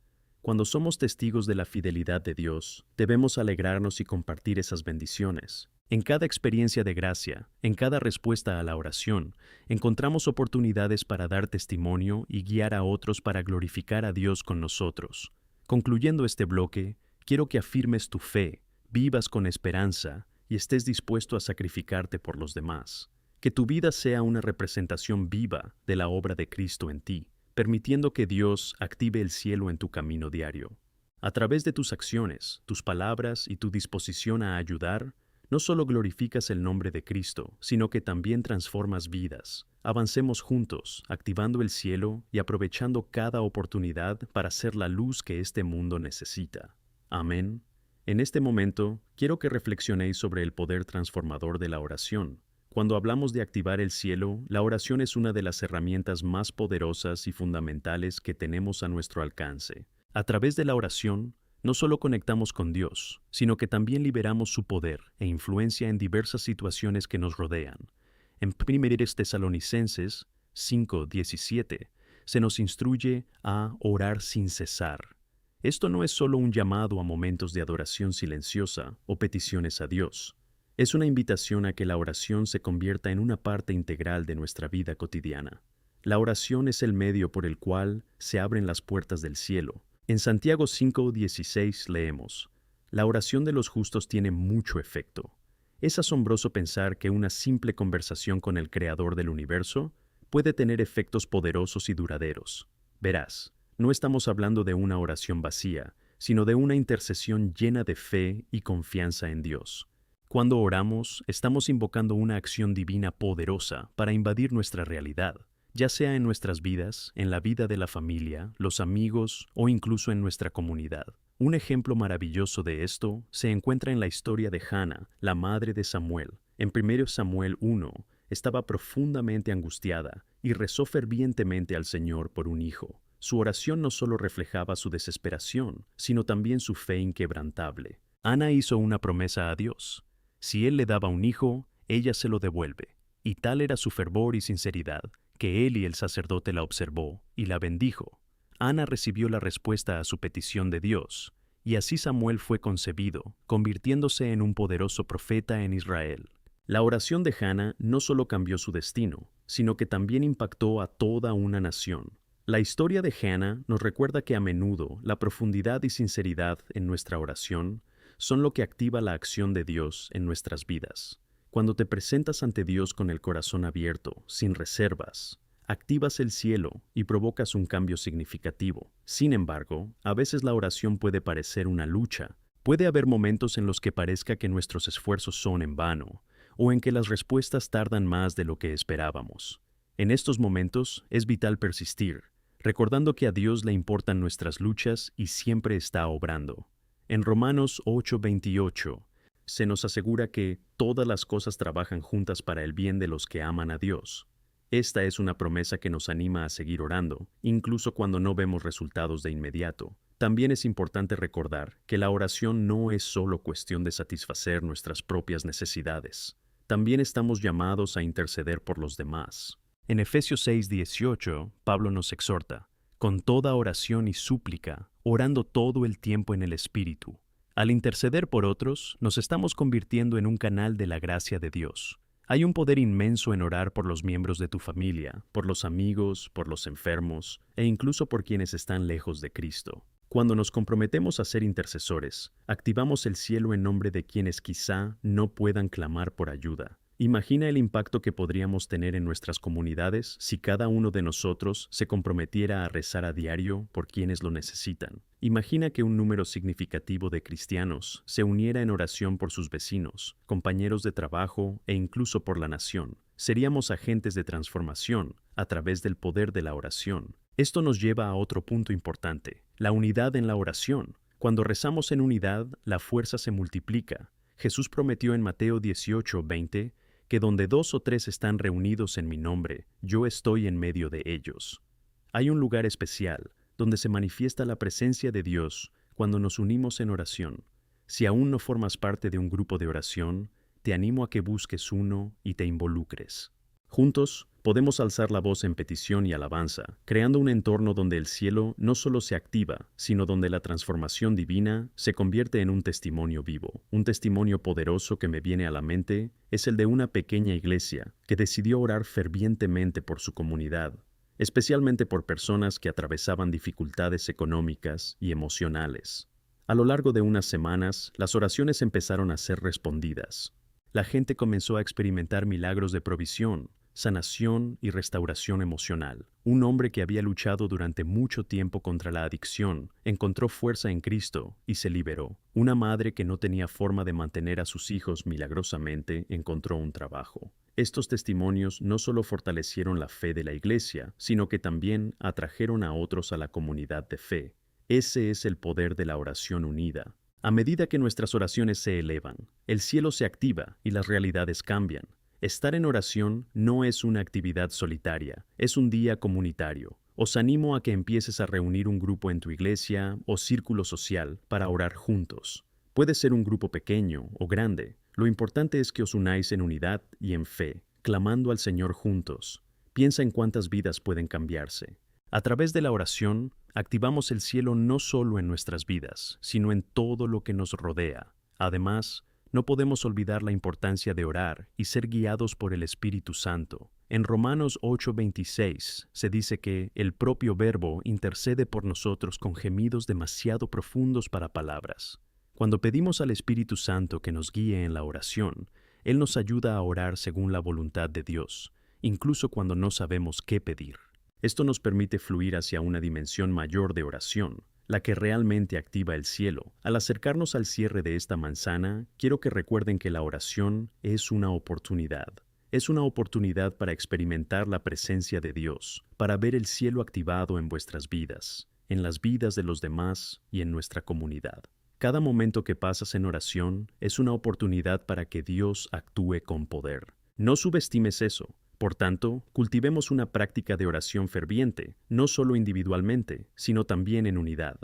Cuando somos testigos de la fidelidad de Dios, debemos alegrarnos y compartir esas bendiciones. En cada experiencia de gracia, en cada respuesta a la oración, encontramos oportunidades para dar testimonio y guiar a otros para glorificar a Dios con nosotros. Concluyendo este bloque, quiero que afirmes tu fe, vivas con esperanza y estés dispuesto a sacrificarte por los demás. Que tu vida sea una representación viva de la obra de Cristo en ti, permitiendo que Dios active el cielo en tu camino diario. A través de tus acciones, tus palabras y tu disposición a ayudar, no solo glorificas el nombre de Cristo, sino que también transformas vidas. Avancemos juntos, activando el cielo y aprovechando cada oportunidad para ser la luz que este mundo necesita. Amén. En este momento, quiero que reflexionéis sobre el poder transformador de la oración. Cuando hablamos de activar el cielo, la oración es una de las herramientas más poderosas y fundamentales que tenemos a nuestro alcance. A través de la oración, no solo conectamos con Dios, sino que también liberamos su poder e influencia en diversas situaciones que nos rodean. En 1 Tesalonicenses 5:17 se nos instruye a orar sin cesar. Esto no es solo un llamado a momentos de adoración silenciosa o peticiones a Dios. Es una invitación a que la oración se convierta en una parte integral de nuestra vida cotidiana. La oración es el medio por el cual se abren las puertas del cielo. En Santiago 5:16 leemos: La oración de los justos tiene mucho efecto. Es asombroso pensar que una simple conversación con el Creador del universo puede tener efectos poderosos y duraderos. Verás, no estamos hablando de una oración vacía, sino de una intercesión llena de fe y confianza en Dios. Cuando oramos, estamos invocando una acción divina poderosa para invadir nuestra realidad, ya sea en nuestras vidas, en la vida de la familia, los amigos o incluso en nuestra comunidad. Un ejemplo maravilloso de esto se encuentra en la historia de Hannah, la madre de Samuel. En 1 Samuel 1, estaba profundamente angustiada y rezó fervientemente al Señor por un hijo. Su oración no solo reflejaba su desesperación, sino también su fe inquebrantable. Ana hizo una promesa a Dios. Si él le daba un hijo, ella se lo devuelve. Y tal era su fervor y sinceridad, que Eli el sacerdote la observó y la bendijo. Ana recibió la respuesta a su petición de Dios, y así Samuel fue concebido, convirtiéndose en un poderoso profeta en Israel. La oración de Hannah no solo cambió su destino, sino que también impactó a toda una nación. La historia de Hannah nos recuerda que a menudo la profundidad y sinceridad en nuestra oración son lo que activa la acción de Dios en nuestras vidas. Cuando te presentas ante Dios con el corazón abierto, sin reservas, activas el cielo y provocas un cambio significativo. Sin embargo, a veces la oración puede parecer una lucha. Puede haber momentos en los que parezca que nuestros esfuerzos son en vano, o en que las respuestas tardan más de lo que esperábamos. En estos momentos es vital persistir, recordando que a Dios le importan nuestras luchas y siempre está obrando. En Romanos 8:28 se nos asegura que todas las cosas trabajan juntas para el bien de los que aman a Dios. Esta es una promesa que nos anima a seguir orando, incluso cuando no vemos resultados de inmediato. También es importante recordar que la oración no es solo cuestión de satisfacer nuestras propias necesidades. También estamos llamados a interceder por los demás. En Efesios 6:18, Pablo nos exhorta: con toda oración y súplica, orando todo el tiempo en el Espíritu. Al interceder por otros, nos estamos convirtiendo en un canal de la gracia de Dios. Hay un poder inmenso en orar por los miembros de tu familia, por los amigos, por los enfermos e incluso por quienes están lejos de Cristo. Cuando nos comprometemos a ser intercesores, activamos el cielo en nombre de quienes quizá no puedan clamar por ayuda. Imagina el impacto que podríamos tener en nuestras comunidades si cada uno de nosotros se comprometiera a rezar a diario por quienes lo necesitan. Imagina que un número significativo de cristianos se uniera en oración por sus vecinos, compañeros de trabajo e incluso por la nación. Seríamos agentes de transformación a través del poder de la oración. Esto nos lleva a otro punto importante: la unidad en la oración. Cuando rezamos en unidad, la fuerza se multiplica. Jesús prometió en Mateo 18:20 que donde 2 o 3 están reunidos en mi nombre, yo estoy en medio de ellos. Hay un lugar especial donde se manifiesta la presencia de Dios cuando nos unimos en oración. Si aún no formas parte de un grupo de oración, te animo a que busques uno y te involucres. Juntos, podemos alzar la voz en petición y alabanza, creando un entorno donde el cielo no solo se activa, sino donde la transformación divina se convierte en un testimonio vivo. Un testimonio poderoso que me viene a la mente es el de una pequeña iglesia que decidió orar fervientemente por su comunidad, especialmente por personas que atravesaban dificultades económicas y emocionales. A lo largo de unas semanas, las oraciones empezaron a ser respondidas. La gente comenzó a experimentar milagros de provisión, sanación y restauración emocional. Un hombre que había luchado durante mucho tiempo contra la adicción encontró fuerza en Cristo y se liberó. Una madre que no tenía forma de mantener a sus hijos milagrosamente encontró un trabajo. Estos testimonios no solo fortalecieron la fe de la iglesia, sino que también atrajeron a otros a la comunidad de fe. Ese es el poder de la oración unida. A medida que nuestras oraciones se elevan, el cielo se activa y las realidades cambian. Estar en oración no es una actividad solitaria, es un día comunitario. Os animo a que empieces a reunir un grupo en tu iglesia o círculo social para orar juntos. Puede ser un grupo pequeño o grande. Lo importante es que os unáis en unidad y en fe, clamando al Señor juntos. Piensa en cuántas vidas pueden cambiarse. A través de la oración, activamos el cielo no solo en nuestras vidas, sino en todo lo que nos rodea. Además, no podemos olvidar la importancia de orar y ser guiados por el Espíritu Santo. En Romanos 8:26 se dice que el propio Verbo intercede por nosotros con gemidos demasiado profundos para palabras. Cuando pedimos al Espíritu Santo que nos guíe en la oración, Él nos ayuda a orar según la voluntad de Dios, incluso cuando no sabemos qué pedir. Esto nos permite fluir hacia una dimensión mayor de oración, la que realmente activa el cielo. Al acercarnos al cierre de esta manzana, quiero que recuerden que la oración es una oportunidad. Es una oportunidad para experimentar la presencia de Dios, para ver el cielo activado en vuestras vidas, en las vidas de los demás y en nuestra comunidad. Cada momento que pasas en oración es una oportunidad para que Dios actúe con poder. No subestimes eso. Por tanto, cultivemos una práctica de oración ferviente, no solo individualmente, sino también en unidad.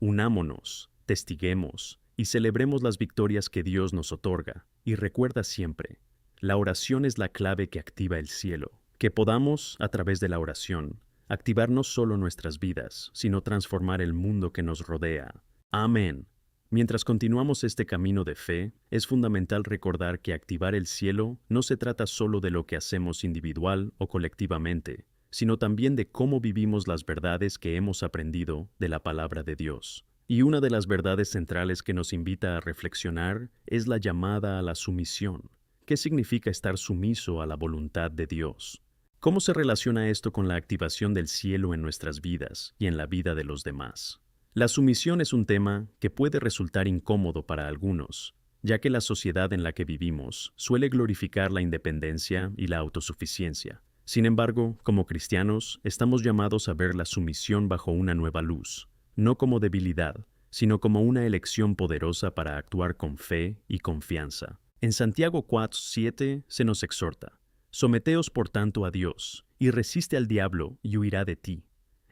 Unámonos, testiguemos y celebremos las victorias que Dios nos otorga. Y recuerda siempre, la oración es la clave que activa el cielo. Que podamos, a través de la oración, activar no solo nuestras vidas, sino transformar el mundo que nos rodea. Amén. Mientras continuamos este camino de fe, es fundamental recordar que activar el cielo no se trata solo de lo que hacemos individual o colectivamente, sino también de cómo vivimos las verdades que hemos aprendido de la palabra de Dios. Y una de las verdades centrales que nos invita a reflexionar es la llamada a la sumisión. ¿Qué significa estar sumiso a la voluntad de Dios? ¿Cómo se relaciona esto con la activación del cielo en nuestras vidas y en la vida de los demás? La sumisión es un tema que puede resultar incómodo para algunos, ya que la sociedad en la que vivimos suele glorificar la independencia y la autosuficiencia. Sin embargo, como cristianos, estamos llamados a ver la sumisión bajo una nueva luz, no como debilidad, sino como una elección poderosa para actuar con fe y confianza. En Santiago 4:7 se nos exhorta: «Someteos por tanto a Dios, y resiste al diablo, y huirá de ti».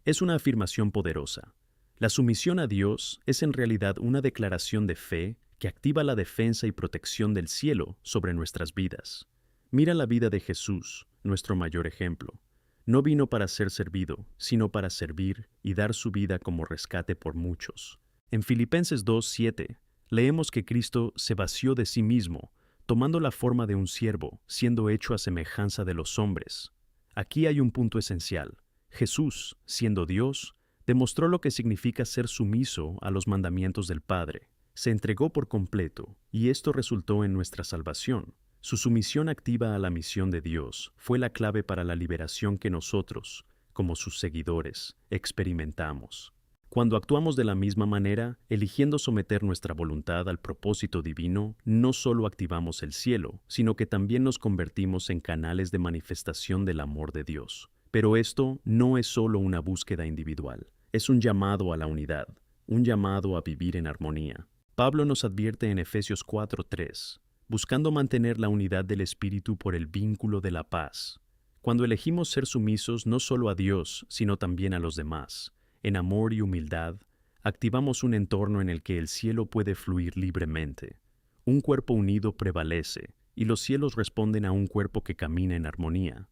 Es una afirmación poderosa. La sumisión a Dios es en realidad una declaración de fe que activa la defensa y protección del cielo sobre nuestras vidas. Mira la vida de Jesús, nuestro mayor ejemplo. No vino para ser servido, sino para servir y dar su vida como rescate por muchos. En Filipenses 2:7 leemos que Cristo se vació de sí mismo, tomando la forma de un siervo, siendo hecho a semejanza de los hombres. Aquí hay un punto esencial. Jesús, siendo Dios, demostró lo que significa ser sumiso a los mandamientos del Padre. Se entregó por completo, y esto resultó en nuestra salvación. Su sumisión activa a la misión de Dios fue la clave para la liberación que nosotros, como sus seguidores, experimentamos. Cuando actuamos de la misma manera, eligiendo someter nuestra voluntad al propósito divino, no solo activamos el cielo, sino que también nos convertimos en canales de manifestación del amor de Dios. Pero esto no es solo una búsqueda individual. Es un llamado a la unidad, un llamado a vivir en armonía. Pablo nos advierte en Efesios 4:3, buscando mantener la unidad del Espíritu por el vínculo de la paz. Cuando elegimos ser sumisos no solo a Dios, sino también a los demás, en amor y humildad, activamos un entorno en el que el cielo puede fluir libremente. Un cuerpo unido prevalece, y los cielos responden a un cuerpo que camina en armonía.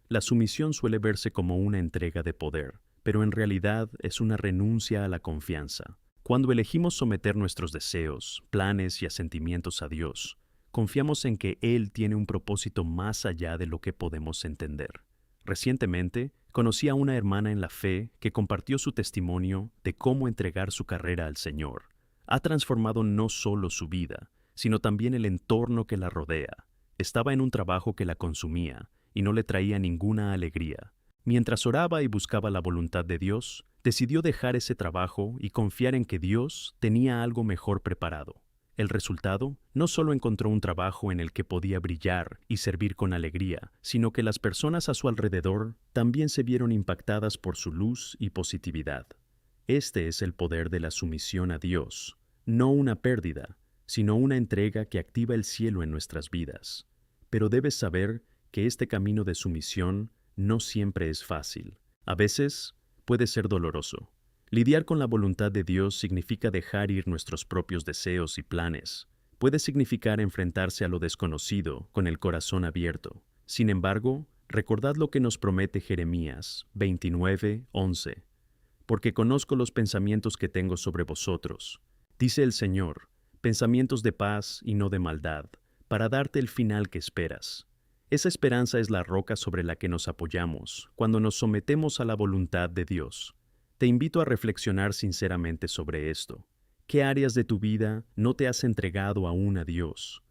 La sumisión suele verse como una entrega de poder, pero en realidad es una renuncia a la confianza. Cuando elegimos someter nuestros deseos, planes y asentimientos a Dios, confiamos en que Él tiene un propósito más allá de lo que podemos entender. Recientemente, conocí a una hermana en la fe que compartió su testimonio de cómo entregar su carrera al Señor. Ha transformado no solo su vida, sino también el entorno que la rodea. Estaba en un trabajo que la consumía y no le traía ninguna alegría. Mientras oraba y buscaba la voluntad de Dios, decidió dejar ese trabajo y confiar en que Dios tenía algo mejor preparado. El resultado, no solo encontró un trabajo en el que podía brillar y servir con alegría, sino que las personas a su alrededor también se vieron impactadas por su luz y positividad. Este es el poder de la sumisión a Dios, no una pérdida, sino una entrega que activa el cielo en nuestras vidas. Pero debes saber que este camino de sumisión no siempre es fácil. A veces puede ser doloroso. Lidiar con la voluntad de Dios significa dejar ir nuestros propios deseos y planes. Puede significar enfrentarse a lo desconocido con el corazón abierto. Sin embargo, recordad lo que nos promete Jeremías 29:11. Porque conozco los pensamientos que tengo sobre vosotros, dice el Señor, pensamientos de paz y no de maldad, para darte el final que esperas. Esa esperanza es la roca sobre la que nos apoyamos cuando nos sometemos a la voluntad de Dios. Te invito a reflexionar sinceramente sobre esto. ¿Qué áreas de tu vida no te has entregado aún a Dios?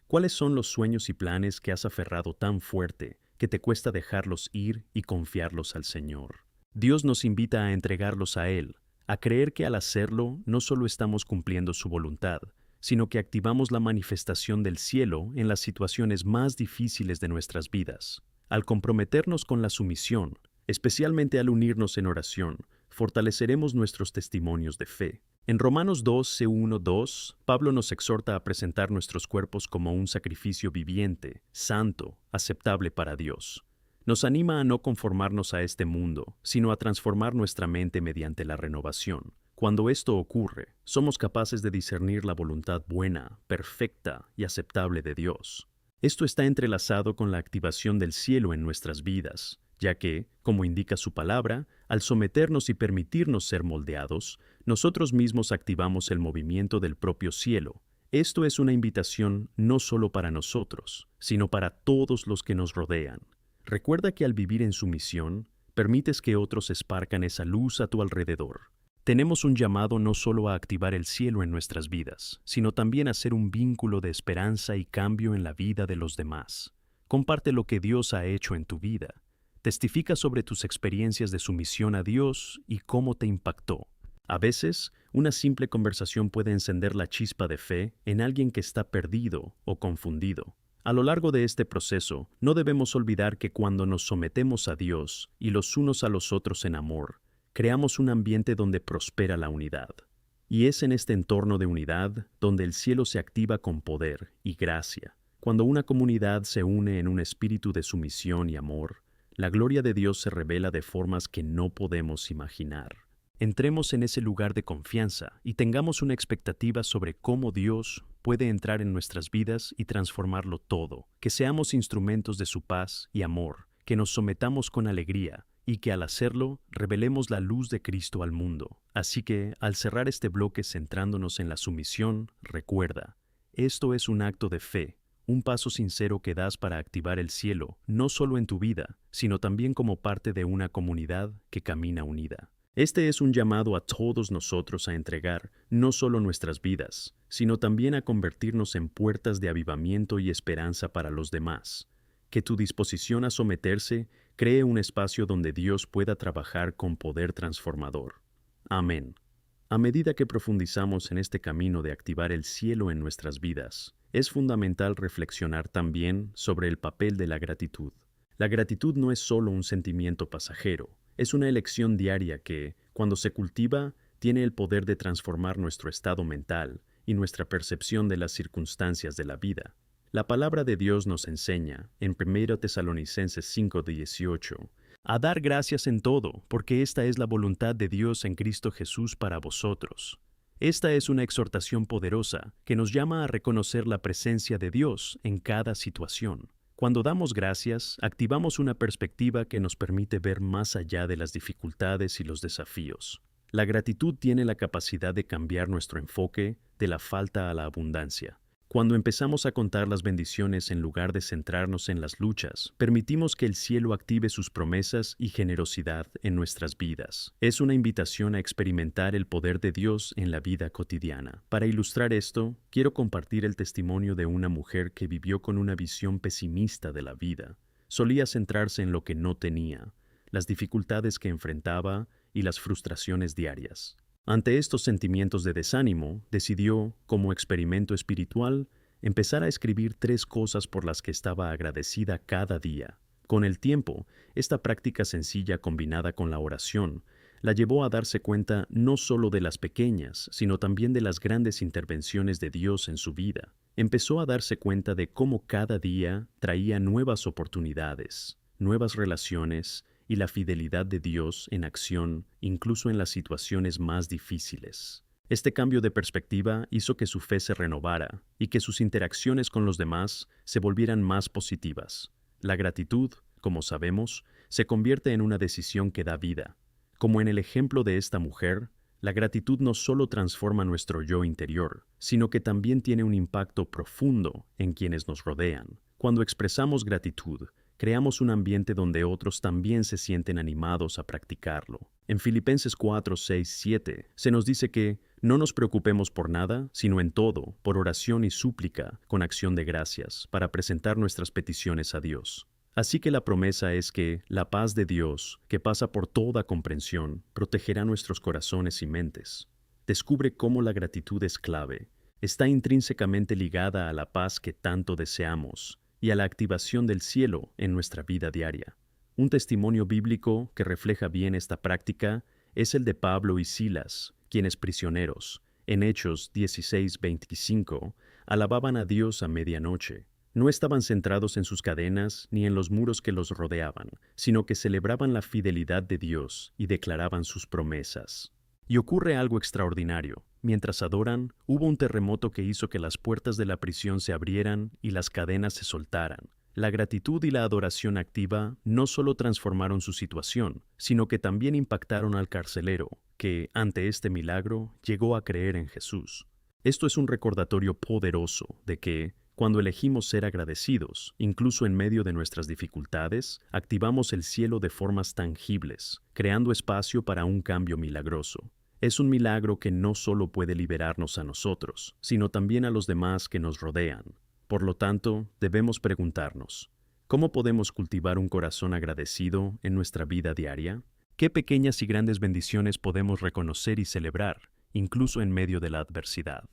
¿Cuáles son los sueños y planes que has aferrado tan fuerte que te cuesta dejarlos ir y confiarlos al Señor? Dios nos invita a entregarlos a Él, a creer que al hacerlo no solo estamos cumpliendo su voluntad, sino que activamos la manifestación del cielo en las situaciones más difíciles de nuestras vidas. Al comprometernos con la sumisión, especialmente al unirnos en oración, fortaleceremos nuestros testimonios de fe. En Romanos 12:1-2, Pablo nos exhorta a presentar nuestros cuerpos como un sacrificio viviente, santo, aceptable para Dios. Nos anima a no conformarnos a este mundo, sino a transformar nuestra mente mediante la renovación. Cuando esto ocurre, somos capaces de discernir la voluntad buena, perfecta y aceptable de Dios. Esto está entrelazado con la activación del cielo en nuestras vidas, ya que, como indica su palabra, al someternos y permitirnos ser moldeados, nosotros mismos activamos el movimiento del propio cielo. Esto es una invitación no solo para nosotros, sino para todos los que nos rodean. Recuerda que al vivir en sumisión, permites que otros esparcan esa luz a tu alrededor. Tenemos un llamado no solo a activar el cielo en nuestras vidas, sino también a ser un vínculo de esperanza y cambio en la vida de los demás. Comparte lo que Dios ha hecho en tu vida. Testifica sobre tus experiencias de sumisión a Dios y cómo te impactó. A veces, una simple conversación puede encender la chispa de fe en alguien que está perdido o confundido. A lo largo de este proceso, no debemos olvidar que cuando nos sometemos a Dios y los unos a los otros en amor, creamos un ambiente donde prospera la unidad. Y es en este entorno de unidad donde el cielo se activa con poder y gracia. Cuando una comunidad se une en un espíritu de sumisión y amor, la gloria de Dios se revela de formas que no podemos imaginar. Entremos en ese lugar de confianza y tengamos una expectativa sobre cómo Dios puede entrar en nuestras vidas y transformarlo todo, que seamos instrumentos de su paz y amor, que nos sometamos con alegría y que al hacerlo revelemos la luz de Cristo al mundo. Así que, al cerrar este bloque centrándonos en la sumisión, recuerda, esto es un acto de fe, un paso sincero que das para activar el cielo, no solo en tu vida, sino también como parte de una comunidad que camina unida. Este es un llamado a todos nosotros a entregar no solo nuestras vidas, sino también a convertirnos en puertas de avivamiento y esperanza para los demás. Que tu disposición a someterse cree un espacio donde Dios pueda trabajar con poder transformador. Amén. A medida que profundizamos en este camino de activar el cielo en nuestras vidas, es fundamental reflexionar también sobre el papel de la gratitud. La gratitud no es solo un sentimiento pasajero, es una elección diaria que, cuando se cultiva, tiene el poder de transformar nuestro estado mental y nuestra percepción de las circunstancias de la vida. La palabra de Dios nos enseña, en 1 Tesalonicenses 5:18, a dar gracias en todo, porque esta es la voluntad de Dios en Cristo Jesús para vosotros. Esta es una exhortación poderosa que nos llama a reconocer la presencia de Dios en cada situación. Cuando damos gracias, activamos una perspectiva que nos permite ver más allá de las dificultades y los desafíos. La gratitud tiene la capacidad de cambiar nuestro enfoque de la falta a la abundancia. Cuando empezamos a contar las bendiciones en lugar de centrarnos en las luchas, permitimos que el cielo active sus promesas y generosidad en nuestras vidas. Es una invitación a experimentar el poder de Dios en la vida cotidiana. Para ilustrar esto, quiero compartir el testimonio de una mujer que vivió con una visión pesimista de la vida. Solía centrarse en lo que no tenía, las dificultades que enfrentaba y las frustraciones diarias. Ante estos sentimientos de desánimo, decidió, como experimento espiritual, empezar a escribir 3 cosas por las que estaba agradecida cada día. Con el tiempo, esta práctica sencilla combinada con la oración, la llevó a darse cuenta no solo de las pequeñas, sino también de las grandes intervenciones de Dios en su vida. Empezó a darse cuenta de cómo cada día traía nuevas oportunidades, nuevas relaciones, y la fidelidad de Dios en acción, incluso en las situaciones más difíciles. Este cambio de perspectiva hizo que su fe se renovara y que sus interacciones con los demás se volvieran más positivas. La gratitud, como sabemos, se convierte en una decisión que da vida. Como en el ejemplo de esta mujer, la gratitud no solo transforma nuestro yo interior, sino que también tiene un impacto profundo en quienes nos rodean. Cuando expresamos gratitud, creamos un ambiente donde otros también se sienten animados a practicarlo. En Filipenses 4, 6, 7 se nos dice que no nos preocupemos por nada, sino en todo, por oración y súplica, con acción de gracias, para presentar nuestras peticiones a Dios. Así que la promesa es que la paz de Dios, que pasa por toda comprensión, protegerá nuestros corazones y mentes. Descubre cómo la gratitud es clave. Está intrínsecamente ligada a la paz que tanto deseamos y a la activación del cielo en nuestra vida diaria. Un testimonio bíblico que refleja bien esta práctica es el de Pablo y Silas, quienes prisioneros, en Hechos 16:25, alababan a Dios a medianoche. No estaban centrados en sus cadenas ni en los muros que los rodeaban, sino que celebraban la fidelidad de Dios y declaraban sus promesas. Y ocurre algo extraordinario. Mientras adoran, hubo un terremoto que hizo que las puertas de la prisión se abrieran y las cadenas se soltaran. La gratitud y la adoración activa no solo transformaron su situación, sino que también impactaron al carcelero, que, ante este milagro, llegó a creer en Jesús. Esto es un recordatorio poderoso de que, cuando elegimos ser agradecidos, incluso en medio de nuestras dificultades, activamos el cielo de formas tangibles, creando espacio para un cambio milagroso. Es un milagro que no solo puede liberarnos a nosotros, sino también a los demás que nos rodean. Por lo tanto, debemos preguntarnos, ¿cómo podemos cultivar un corazón agradecido en nuestra vida diaria? ¿Qué pequeñas y grandes bendiciones podemos reconocer y celebrar, incluso en medio de la adversidad?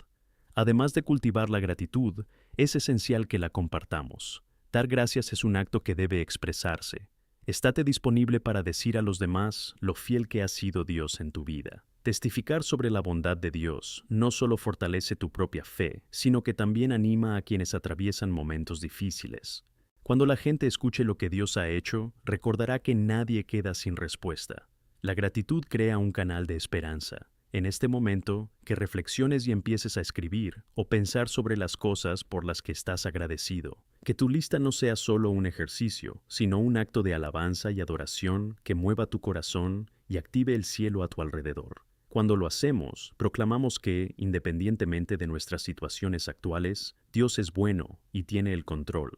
Además de cultivar la gratitud, es esencial que la compartamos. Dar gracias es un acto que debe expresarse. Estate disponible para decir a los demás lo fiel que ha sido Dios en tu vida. Testificar sobre la bondad de Dios no solo fortalece tu propia fe, sino que también anima a quienes atraviesan momentos difíciles. Cuando la gente escuche lo que Dios ha hecho, recordará que nadie queda sin respuesta. La gratitud crea un canal de esperanza. En este momento, que reflexiones y empieces a escribir o pensar sobre las cosas por las que estás agradecido. Que tu lista no sea solo un ejercicio, sino un acto de alabanza y adoración que mueva tu corazón y active el cielo a tu alrededor. Cuando lo hacemos, proclamamos que, independientemente de nuestras situaciones actuales, Dios es bueno y tiene el control.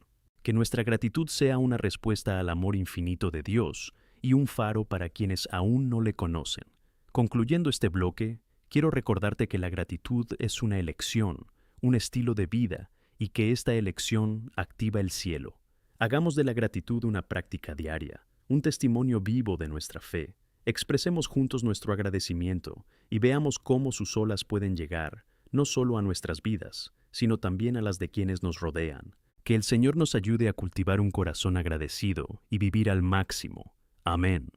Que nuestra gratitud sea una respuesta al amor infinito de Dios y un faro para quienes aún no le conocen. Concluyendo este bloque, quiero recordarte que la gratitud es una elección, un estilo de vida, y que esta elección activa el cielo. Hagamos de la gratitud una práctica diaria, un testimonio vivo de nuestra fe. Expresemos juntos nuestro agradecimiento y veamos cómo sus olas pueden llegar, no solo a nuestras vidas, sino también a las de quienes nos rodean. Que el Señor nos ayude a cultivar un corazón agradecido y vivir al máximo. Amén.